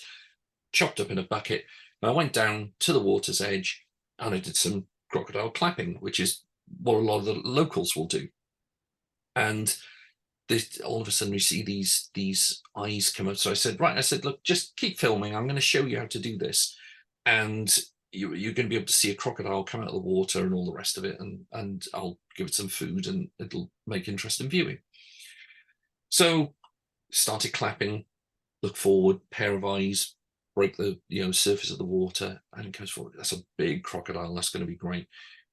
chopped up in a bucket. And I went down to the water's edge, and I did some crocodile clapping, which is what a lot of the locals will do. And all of a sudden we see these eyes come up. So I said, look, just keep filming. I'm going to show you how to do this. And you're going to be able to see a crocodile come out of the water and all the rest of it, and I'll give it some food, and it'll make interesting viewing. So started clapping, look forward, pair of eyes, break the surface of the water, and it comes forward. That's a big crocodile. That's going to be great.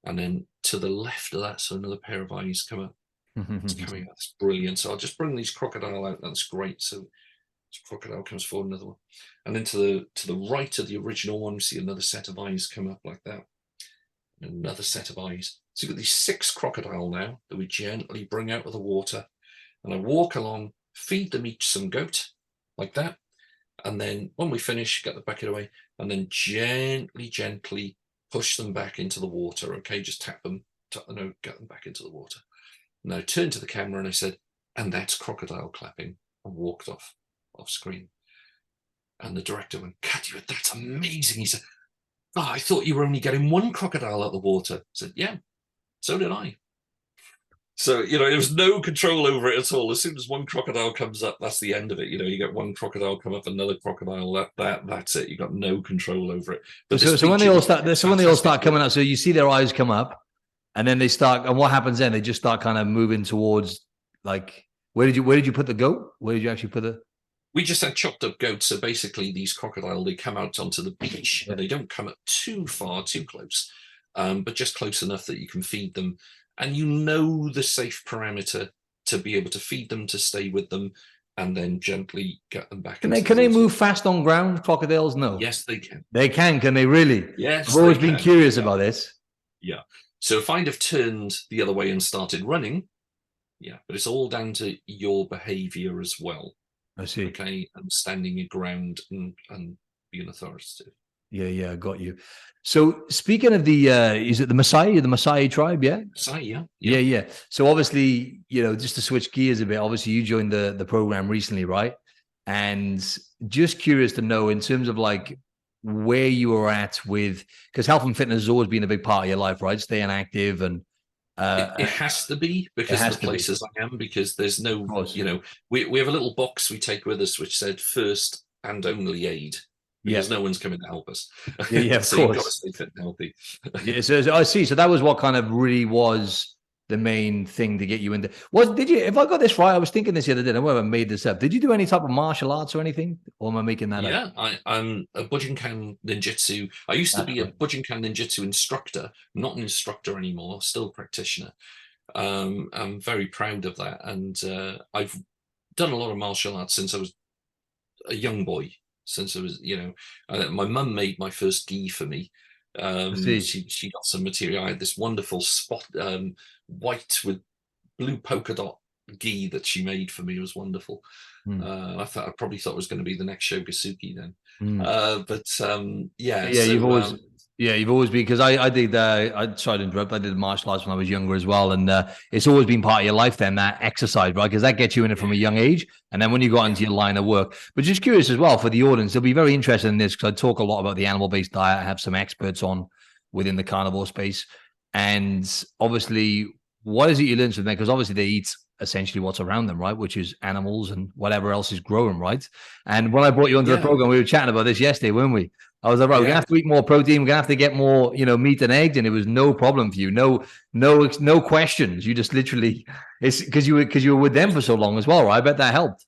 And then to the left of that, so another pair of eyes come up. It's coming out. That's brilliant. So I'll just bring these crocodile out. That's great. So this crocodile comes forward, another one. And then to the right of the original one, we see another set of eyes come up like that. And another set of eyes. So you've got these 6 crocodile now that we gently bring out of the water. And I walk along, feed them each some goat, like that. And then when we finish, get the bucket away, and then gently push them back into the water. Okay, just tap the nose, get them back into the water. And I turned to the camera and I said, and that's crocodile clapping, and walked off screen. And the director went, Katya, that's amazing. He said, I thought you were only getting 1 crocodile out of the water. I said, yeah, so did I. So, there was no control over it at all. As soon as 1 crocodile comes up, that's the end of it. You get 1 crocodile come up, another crocodile, that's it. You got no control over it. But so when they all start coming up, so you see their eyes come up, and then they start, and what happens then? They just start kind of moving towards, like, where did you put the goat? Where did you actually put the? We just had chopped up goats. So basically these crocodile, they come out onto the beach, and they don't come up too far, too close, but just close enough that you can feed them. And the safe parameter to be able to feed them, to stay with them, and then gently get them back. Can they move fast on ground, crocodiles? No. Yes, they can. They can they really? Yes. I've always been curious about this. Yeah. So if I'd have turned the other way and started running, yeah, but it's all down to your behavior as well. I see. Okay, and standing your ground and being authoritative. Yeah, I got you. So speaking of the, is it the Maasai tribe? Yeah. So yeah, Yeah. So obviously, just to switch gears a bit, obviously you joined the program recently, right? And just curious to know in terms of like where you were at with, because health and fitness has always been a big part of your life, right? Staying active and It has to be it because of has the to be, places I am, because there's of no, course. we have a little box we take with us which said first and only aid, Yeah. because no one's coming to help us. Yeah, of So you've got to course. stay fit and healthy. Yeah, so I see. So that was what kind of really was the main thing to get you into. Did you? If I got this right, I was thinking this the other day. I don't know if I made this up. Did you do any type of martial arts or anything, or am I making that up? Yeah, I'm a Bujinkan Ninjutsu. I used to That's be a right. Bujinkan Ninjutsu instructor, not an instructor anymore, still a practitioner. I'm very proud of that, and I've done a lot of martial arts since I was a young boy. Since I was, my mum made my first gi for me. I see. She got some material. I had this wonderful spot, white with blue polka dot gi that she made for me. It was wonderful. Hmm. I probably thought it was going to be the next Shogasuki then. Hmm. But yeah, Yeah, so you've always been, because I did. I Sorry to interrupt. I did martial arts when I was younger as well, and it's always been part of your life. Then that exercise, right? Because that gets you in it from a young age, and then when you got yeah, into your line of work. But just curious as well for the audience, they'll be very interested in this because I talk a lot about the animal-based diet. I have some experts on within the carnivore space, and obviously, what is it you learn from them? Because obviously they eat essentially what's around them, right? Which is animals and whatever else is growing, right? And when I brought you onto the yeah, program, we were chatting about this yesterday, weren't we? I was like, right, we're gonna yeah. have to eat more protein. We're gonna have to get more, meat and eggs, and it was no problem for you. No questions. You just literally, it's because you were with them for so long as well, right? I bet that helped.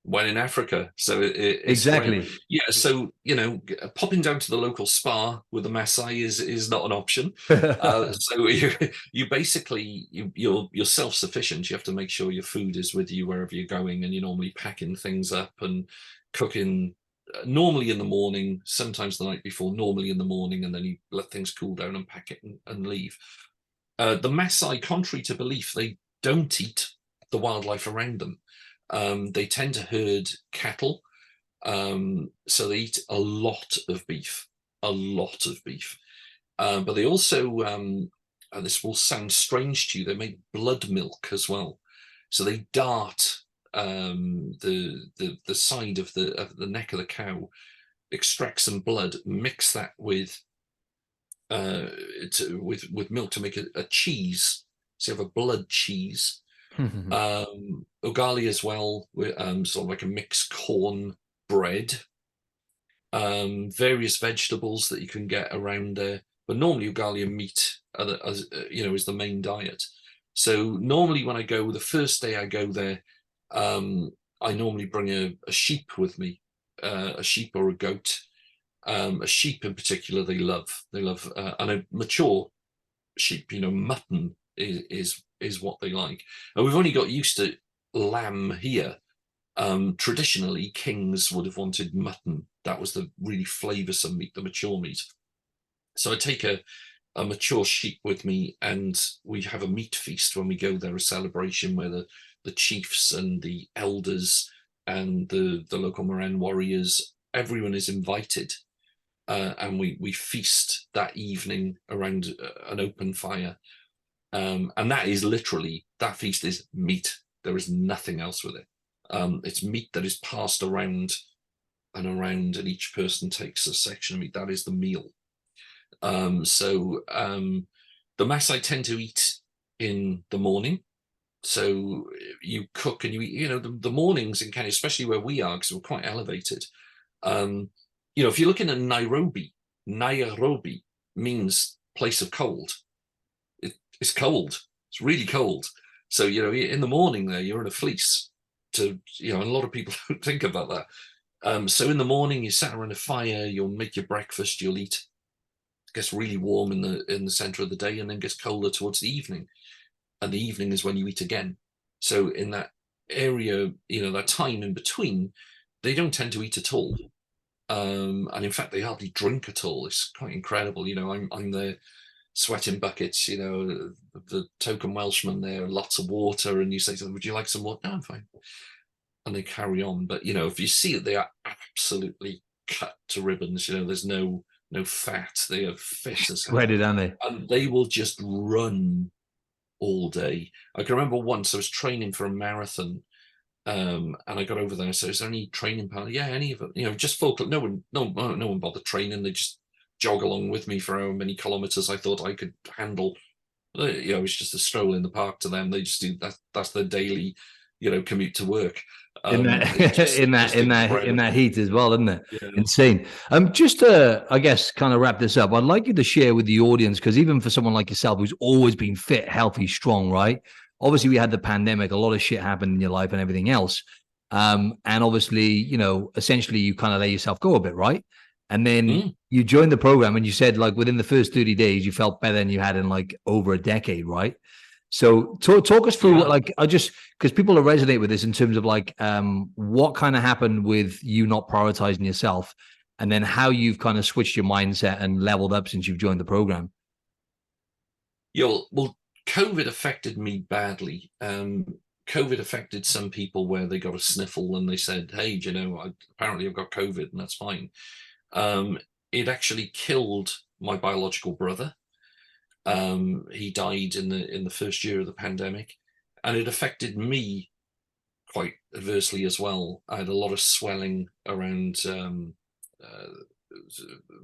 When in Africa, so it's great. Exactly. Yeah, so popping down to the local spa with a Maasai is not an option. So you basically you're self-sufficient. You have to make sure your food is with you wherever you're going, and you're normally packing things up and cooking. Normally in the morning, sometimes the night before. Normally in the morning, and then you let things cool down and pack it and leave. The Maasai, contrary to belief, they don't eat the wildlife around them. They tend to herd cattle, so they eat a lot of beef, a lot of beef. But they also, and this will sound strange to you, they make blood milk as well. So they dart the side of the neck of the cow, extract some blood, mix that with with milk to make a cheese. So you have a blood cheese. Ugali as well, sort of like a mixed corn bread. Various vegetables that you can get around there, but normally ugali and meat is the main diet. So normally when I go, the first day I go there, I normally bring a sheep with me, a sheep or a goat. A sheep in particular, they love, and a mature sheep, mutton is what they like. And we've only got used to lamb here. Traditionally, kings would have wanted mutton. That was the really flavoursome meat, the mature meat. So I take a mature sheep with me, and we have a meat feast when we go there, a celebration where the chiefs and the elders and the local Moran warriors, everyone is invited, and we feast that evening around an open fire. And that is literally, that feast is meat. There is nothing else with it. It's meat that is passed around and around, and each person takes a section of meat. That is the meal. The Maasai tend to eat in the morning. So you cook and you eat, the mornings in Kenya, especially where we are, because we're quite elevated. If you're looking at Nairobi means place of cold. It's cold. It's really cold. So, in the morning there, you're in a fleece and a lot of people don't think about that. So in the morning, you sat around a fire, you'll make your breakfast, you'll eat. It gets really warm in the center of the day, and then gets colder towards the evening. And the evening is when you eat again. So in that area, that time in between, they don't tend to eat at all. And in fact, they hardly drink at all. It's quite incredible. I'm there sweating buckets, you know, the token Welshman there, lots of water, and you say to them, would you like some water? No, I'm fine. And they carry on. But, you know, if you see it, they are absolutely cut to ribbons. You know, there's no fat. They are fit as hell. Shredded, aren't they? And they will just run all day. I can remember once I was training for a marathon, and I got over there. So, is there any training partner? Yeah, any of it. You know, just folk. No one bothered training. They just jog along with me for how many kilometers I thought I could handle. You know, it's just a stroll in the park to them. They just do that. That's their daily, you know, commute to work. In that Just in that heat as well, isn't it? Yeah. Insane. Just to, I guess, kind of wrap this up, I'd like you to share with the audience, because even for someone like yourself who's always been fit, healthy, strong, right? Obviously, we had the pandemic, a lot of shit happened in your life and everything else. And obviously, you know, essentially you kind of let yourself go a bit, right? And then you joined the program and you said, like, within the first 30 days, you felt better than you had in like over a decade, right? So talk us through, like, I just, because people will resonate with this in terms of like what kind of happened with you not prioritizing yourself, and then how you've kind of switched your mindset and leveled up since you've joined the program. Yeah, well, COVID affected me badly. COVID affected some people where they got a sniffle and they said, hey, you know, apparently I've got COVID, and that's fine. It actually killed my biological brother. He died in the first year of the pandemic, and it affected me quite adversely as well. I had a lot of swelling around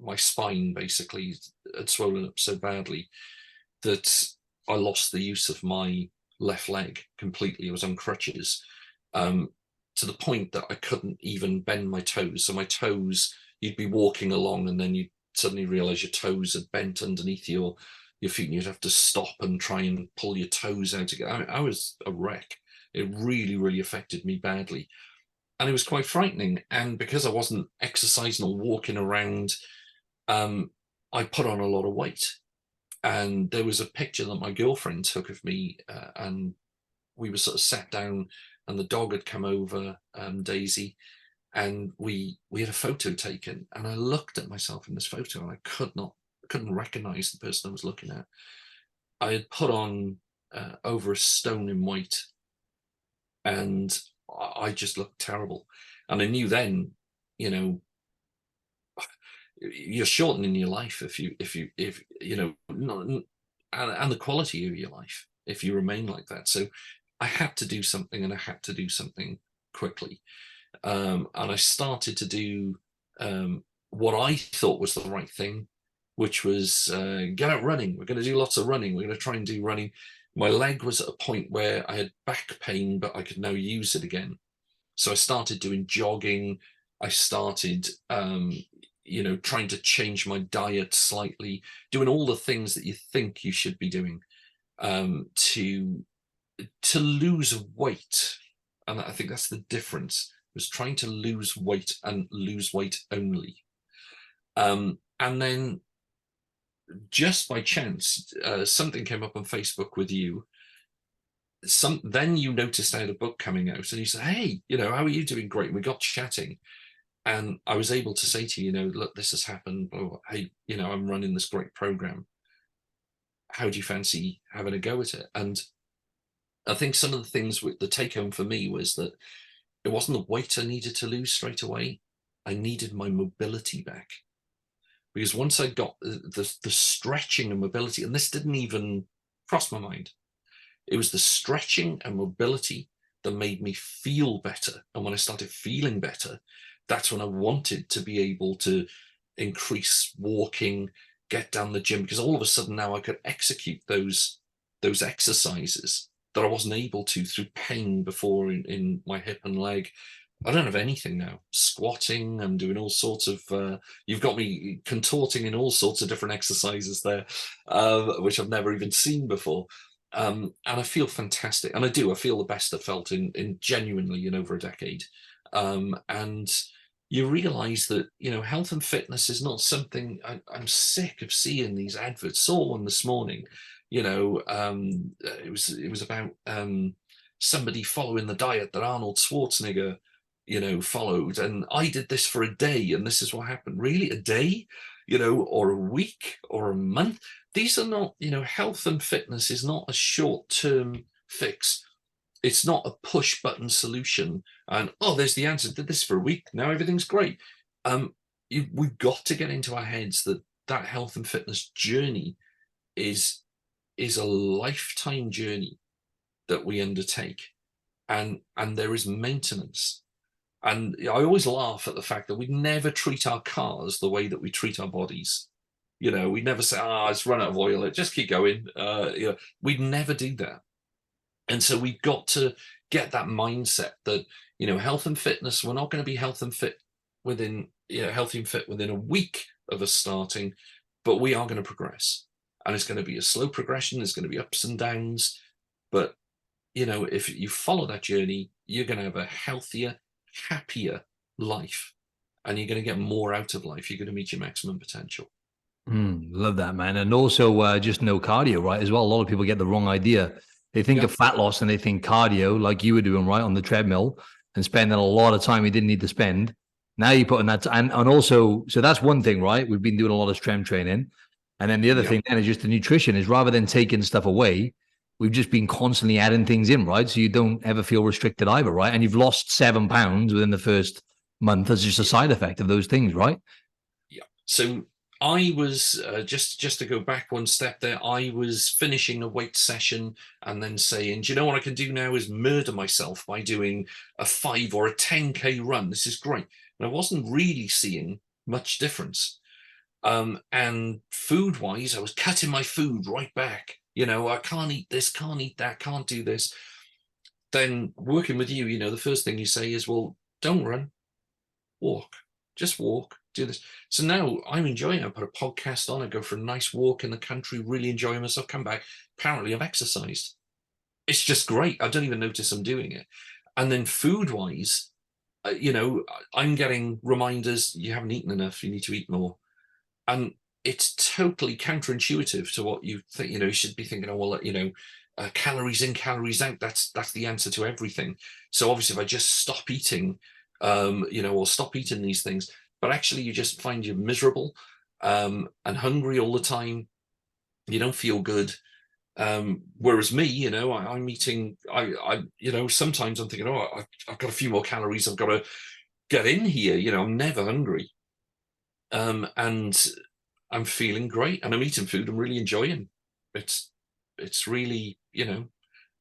my spine. Basically, had swollen up so badly that I lost the use of my left leg completely. I was on crutches, to the point that I couldn't even bend my toes. So my toes, you'd be walking along and then you'd suddenly realize your toes had bent underneath your feet, and you'd have to stop and try and pull your toes out again. I was a wreck. It really, really affected me badly. And it was quite frightening. And because I wasn't exercising or walking around, I put on a lot of weight. And there was a picture that my girlfriend took of me, and we were sort of sat down, and the dog had come over, Daisy, and we had a photo taken. And I looked at myself in this photo, and I couldn't recognize the person I was looking at. I had put on over a stone in weight, and I just looked terrible. And I knew then, you know, you're shortening your life if you know, and the quality of your life if you remain like that. So I had to do something, and I had to do something quickly. And I started to do what I thought was the right thing, which was get out running. We're going to do lots of running. We're going to try and do running. My leg was at a point where I had back pain, but I could now use it again. So I started doing jogging. I started, you know, trying to change my diet slightly, doing all the things that you think you should be doing to lose weight. And I think that's the difference, was trying to lose weight and lose weight only. And then just by chance, something came up on Facebook with you. Then you noticed I had a book coming out, and you said, hey, you know, how are you doing? Great. We got chatting, and I was able to say to you, you know, look, this has happened. Oh, hey, you know, I'm running this great program. How do you fancy having a go at it? And I think some of the things with the take home for me was that it wasn't the weight I needed to lose straight away. I needed my mobility back, because once I got the stretching and mobility, and this didn't even cross my mind, it was the stretching and mobility that made me feel better. And when I started feeling better, that's when I wanted to be able to increase walking, get down the gym, because all of a sudden now I could execute those exercises that I wasn't able to through pain before in my hip and leg. I don't have anything now. Squatting, I'm doing all sorts of, you've got me contorting in all sorts of different exercises there, which I've never even seen before. And I feel fantastic. And I feel the best I've felt in genuinely in over a decade. And you realize that, you know, health and fitness is not something I'm sick of seeing these adverts. Saw one this morning, you know, it was about somebody following the diet that Arnold Schwarzenegger, you know, followed. And I did this for a day, and this is what happened. Really, a day? or a week or a month. These are not, health and fitness is not a short-term fix. It's not a push button solution and, oh, there's the answer. Did this for a week. Now everything's great. We've got to get into our heads that health and fitness journey is a lifetime journey that we undertake. And there is maintenance. And I always laugh at the fact that we never treat our cars the way that we treat our bodies. We never say, it's run out of oil, just keep going. We'd never do that. And so we've got to get that mindset that, health and fitness, we're not going to be healthy and fit within a week of us starting, but we are going to progress. And it's going to be a slow progression. There's going to be ups and downs. But, if you follow that journey, you're going to have a healthier, happier life. And you're going to get more out of life. You're going to meet your maximum potential. Love that, man. And also just no cardio, right? As well, a lot of people get the wrong idea. They think of fat loss and they think cardio, like you were doing, right, on the treadmill and spending a lot of time you didn't need to spend. Now you're putting that, and also, so that's one thing, right? We've been doing a lot of strength training. And then the other thing then is just the nutrition is rather than taking stuff away, we've just been constantly adding things in, right? So you don't ever feel restricted either, right? And you've lost 7 pounds within the first month as just a side effect of those things, right? Yeah. So I was, just to go back one step there, I was finishing a weight session and then saying, do you know what I can do now is murder myself by doing a 5 or a 10K run. This is great. And I wasn't really seeing much difference. And food-wise, I was cutting my food right back. I can't eat this, can't eat that, can't do this. Then working with you, the first thing you say is, well, don't run, walk, just walk. Do this. So now I'm enjoying it. I put a podcast on, I go for a nice walk in the country, really enjoying myself, come back. Apparently I've exercised. It's just great. I don't even notice I'm doing it. And then food-wise, I'm getting reminders, you haven't eaten enough, you need to eat more. And it's totally counterintuitive to what you think. You should be thinking, calories in, calories out. That's the answer to everything. So obviously if I just stop eating, or stop eating these things, but actually you just find you're miserable and hungry all the time. You don't feel good. Whereas me, I'm eating, sometimes I'm thinking, I've got a few more calories. I've got to get in here. I'm never hungry. And I'm feeling great and I'm eating food I'm really enjoying. It's really, as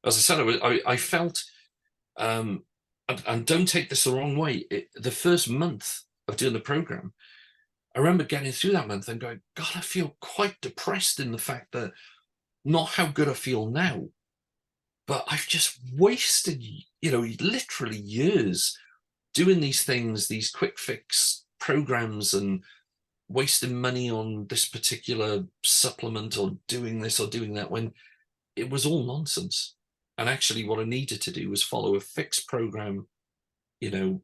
I said, I felt, and don't take this the wrong way. The first month of doing the program, I remember getting through that month and going, God, I feel quite depressed in the fact that not how good I feel now, but I've just wasted, literally years doing these things, these quick fix programs and wasting money on this particular supplement or doing this or doing that when it was all nonsense. And actually what I needed to do was follow a fixed program,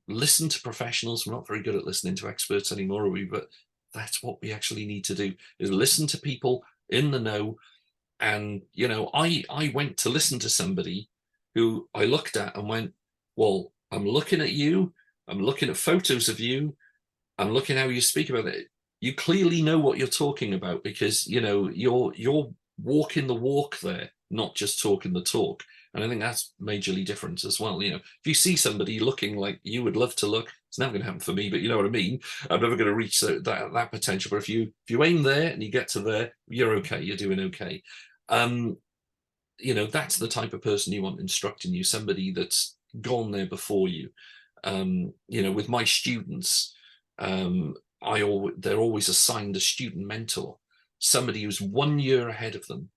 listen to professionals. We're not very good at listening to experts anymore, are we? But that's what we actually need to do, is listen to people in the know. And, I went to listen to somebody who I looked at and went, well, I'm looking at you. I'm looking at photos of you. I'm looking how you speak about it. You clearly know what you're talking about because, you're walking the walk there, not just talking the talk. And I think that's majorly different as well. If you see somebody looking like you would love to look, it's never going to happen for me, but you know what I mean? I'm never going to reach that potential. But if you aim there and you get to there, you're okay. You're doing okay. That's the type of person you want instructing you, somebody that's gone there before you. With my students, they're always assigned a student mentor, somebody who's 1 year ahead of them,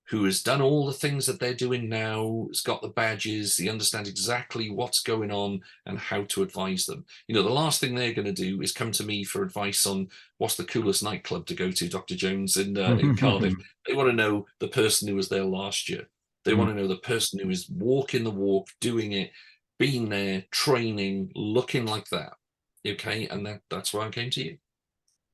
who has done all the things that they're doing now, has got the badges, he understands exactly what's going on and how to advise them. The last thing they're going to do is come to me for advice on what's the coolest nightclub to go to, Dr. Jones, in Cardiff. They want to know the person who was there last year. They want to know the person who is walking the walk, doing it, being there, training, looking like that. Okay, and that's why I came to you.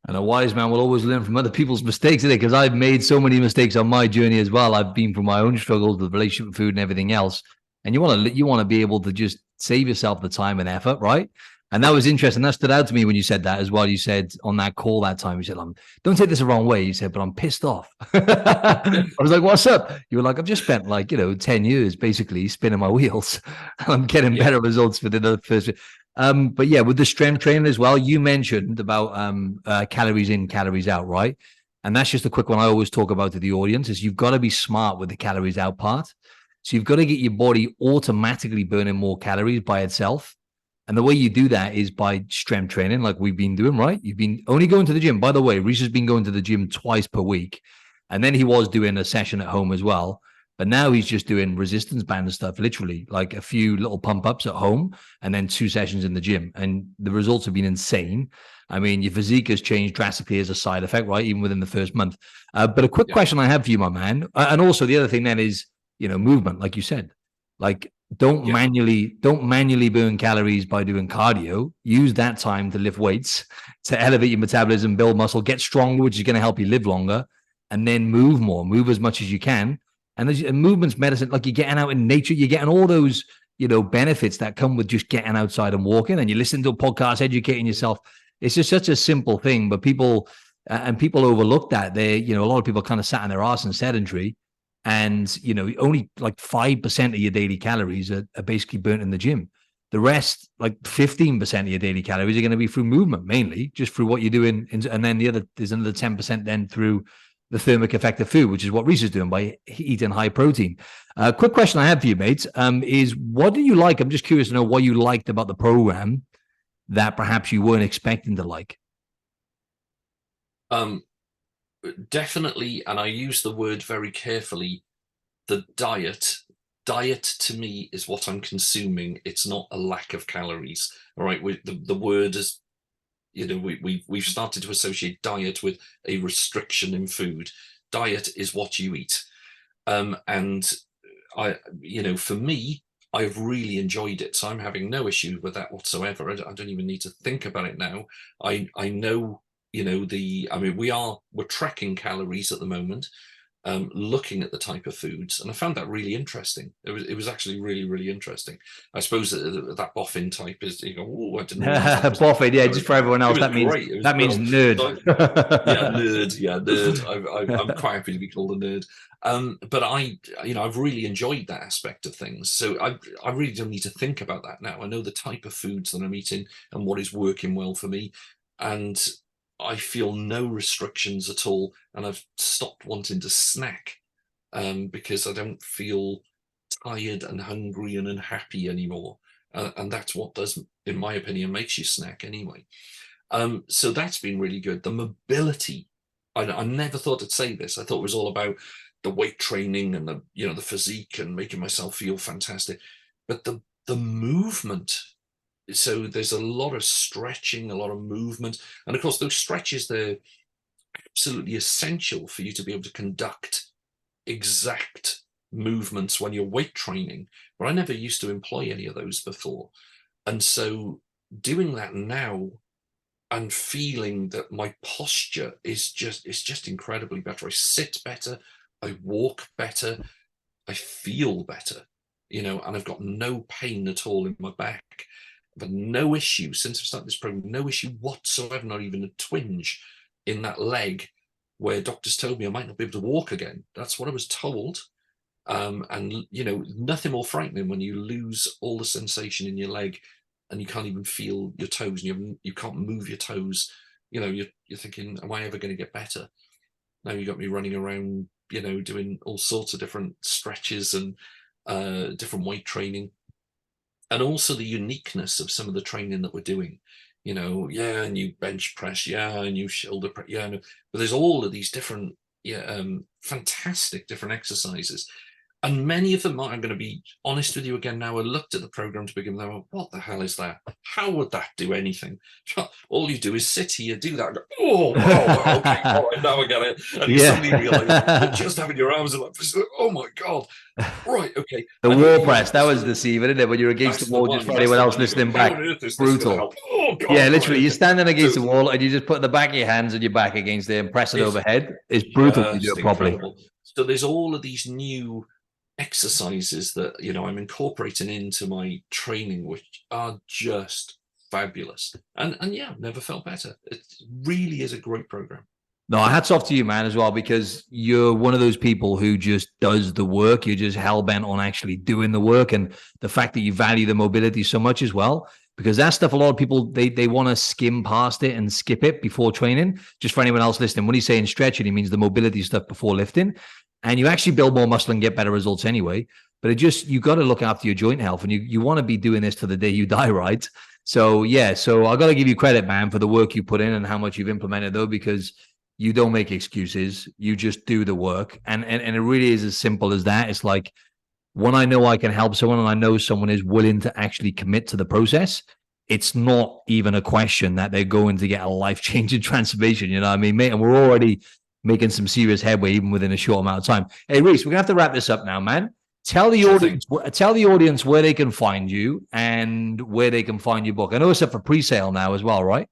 And a wise man will always learn from other people's mistakes, isn't it? Because I've made so many mistakes on my journey as well. I've been through my own struggles with relationship with food and everything else. And you want to be able to just save yourself the time and effort, right? And that was interesting. That stood out to me when you said that as well. You said on that call that time, you said, don't take this the wrong way. You said, but I'm pissed off. I was like, what's up? You were like, I've just spent 10 years basically spinning my wheels. And I'm getting better results within the first. But yeah, with the strength training as well, you mentioned about calories in, calories out, right? And that's just a quick one I always talk about to the audience is you've got to be smart with the calories out part. So you've got to get your body automatically burning more calories by itself. And the way you do that is by strength training, like we've been doing, right? You've been only going to the gym. By the way, Rhys has been going to the gym twice per week. And then he was doing a session at home as well. But now he's just doing resistance band stuff, literally like a few little pump ups at home and then 2 sessions in the gym. And the results have been insane. I mean, your physique has changed drastically as a side effect, right? Even within the first month. But a quick question I have for you, my man. And also the other thing then is, movement, like you said, like don't manually burn calories by doing cardio. Use that time to lift weights, to elevate your metabolism, build muscle, get stronger, which is going to help you live longer, and then move more, move as much as you can. And movement's medicine, like you're getting out in nature, you're getting all those, benefits that come with just getting outside and walking, and you listen to a podcast, educating yourself. It's just such a simple thing, but people overlook that. A lot of people kind of sat on their arse and sedentary. And, only like 5% of your daily calories are basically burnt in the gym. The rest, like 15% of your daily calories are going to be through movement, mainly just through what you're doing. And then there's another 10% then through the thermic effect of food, which is what Rhys is doing by eating high protein. Quick question I have for you, mates, is what do you like? I'm just curious to know what you liked about the program that perhaps you weren't expecting to like. Definitely, and I use the word very carefully, the diet to me is what I'm consuming. It's not a lack of calories. All right, the word is, we've started to associate diet with a restriction in food. Diet is what you eat. And for me, I've really enjoyed it. So I'm having no issue with that whatsoever. I don't even need to think about it now. I know, we're tracking calories at the moment, looking at the type of foods, and I found that really interesting. It was actually really, really interesting. I suppose that boffin type is, I didn't realize boffin, yeah, just for everyone else, that means nerd. Nerd. I'm quite happy to be called a nerd. But I've really enjoyed that aspect of things. So I really don't need to think about that now. I know the type of foods that I'm eating and what is working well for me. And I feel no restrictions at all, and I've stopped wanting to snack because I don't feel tired and hungry and unhappy anymore. And that's what does, in my opinion, makes you snack anyway. So that's been really good. The mobility, I never thought I'd say this. I thought it was all about the weight training and the physique and making myself feel fantastic, but the movement. So there's a lot of stretching, a lot of movement. And of course, those stretches, they're absolutely essential for you to be able to conduct exact movements when you're weight training. But I never used to employ any of those before. And so doing that now and feeling that my posture is just incredibly better. I sit better, I walk better, I feel better, and I've got no pain at all in my back. But no issue since I've started this program, no issue whatsoever, not even a twinge in that leg where doctors told me I might not be able to walk again. That's what I was told. And nothing more frightening when you lose all the sensation in your leg and you can't even feel your toes, and you can't move your toes. You're thinking, am I ever going to get better? Now you got me running around, doing all sorts of different stretches and different weight training. And also the uniqueness of some of the training that we're doing, and you bench press, and you shoulder press, but there's all of these different, fantastic different exercises. And many of them, I'm going to be honest with you again now, I looked at the program to begin with, I went, what the hell is that? How would that do anything? All you do is sit here, do that, go, oh, wow, okay, all right, now I get it. And you suddenly realize you're just having your arms like, oh my God, right, okay. The wall press, that was deceiving, isn't it? When you're against the wall, just for anyone else listening back. Brutal. Oh, God, yeah, literally, you're standing against the wall and you just put the back of your hands and your back against it and press it overhead. It's brutal to do it properly. So there's all of these new exercises that I'm incorporating into my training, which are just fabulous. And yeah, never felt better. It really is a great program. No, hats off to you, man, as well, because you're one of those people who just does the work. You're just hell bent on actually doing the work, and the fact that you value the mobility so much as well, because that stuff, a lot of people, they want to skim past it and skip it before training. Just for anyone else listening, when he's saying stretching, he means the mobility stuff before lifting, and you actually build more muscle and get better results anyway. But it just, you got to look after your joint health, and you want to be doing this to the day you die, right? So yeah, so I got to give you credit, man, for the work you put in and how much you've implemented, though, because you don't make excuses. You just do the work. And it really is as simple as that. It's like, when I know I can help someone and I know someone is willing to actually commit to the process, it's not even a question that they're going to get a life-changing transformation. You know what I mean, mate? And we're already making some serious headway even within a short amount of time. Hey, Rhys, we're gonna have to wrap this up now, man. Tell the audience where they can find you and where they can find your book. I know it's up for pre-sale now as well, right?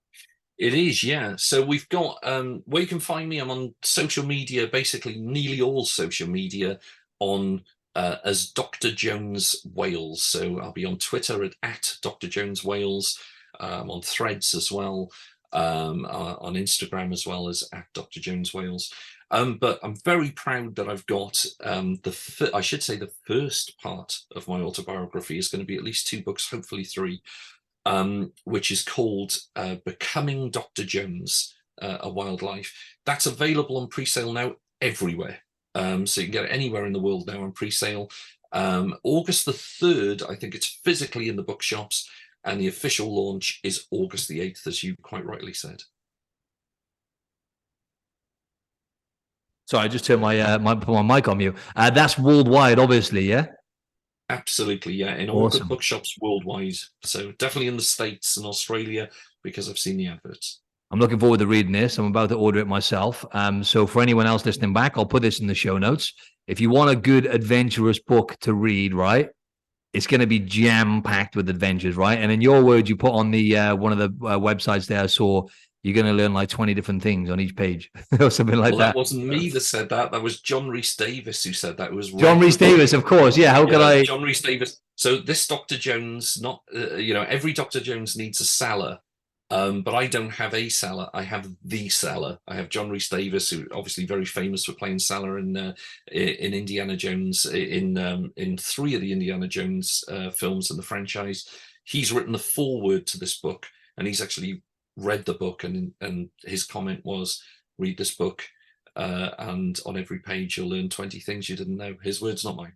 It is, yeah. So we've got where you can find me. I'm on social media, basically nearly all social media, on as Dr. Jones Wales. So I'll be on Twitter at Dr. Jones Wales. On Threads as well, on Instagram as well as at Dr. Jones Wales. But I'm very proud that I've got I should say the first part of my autobiography is going to be at least 2 books, hopefully 3. Which is called Becoming Dr. Jones, A Wild Life. That's available on pre-sale now everywhere. So you can get it anywhere in the world now on pre-sale. August the 3rd, I think it's physically in the bookshops, and the official launch is August the 8th, as you quite rightly said. So I just turned my mic on mute. That's worldwide, obviously, yeah? Absolutely, yeah, in all good bookshops worldwide. So definitely in the States and Australia, because I've seen the adverts. I'm looking forward to reading this. I'm about to order it myself. So for anyone else listening back, I'll put this in the show notes. If you want a good adventurous book to read, right, it's going to be jam-packed with adventures, right? And in your words, you put on the one of the websites there I saw, you're going to learn like 20 different things on each page or something like that. That wasn't me that said that. That was John Rhys Davis who said that. It was John Rhys Davis, of course. Yeah. How could I? John Rhys Davis. So this Dr. Jones, not, every Dr. Jones needs a seller. But I don't have a seller. I have the seller. I have John Rhys Davis, who obviously very famous for playing Salah in Indiana Jones, in 3 of the Indiana Jones films in the franchise. He's written the foreword to this book, and he's actually read the book, and his comment was, read this book, and on every page you'll learn 20 things you didn't know. His words, not mine.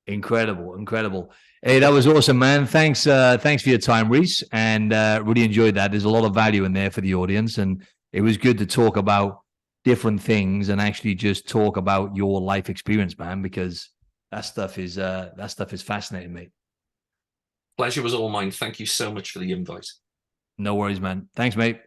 Incredible. Hey, that was awesome, man. Thanks for your time, Rhys, and really enjoyed that. There's a lot of value in there for the audience, and it was good to talk about different things and actually just talk about your life experience, man, because that stuff is fascinating, mate. Pleasure was all mine. Thank you so much for the invite. No worries, man. Thanks, mate.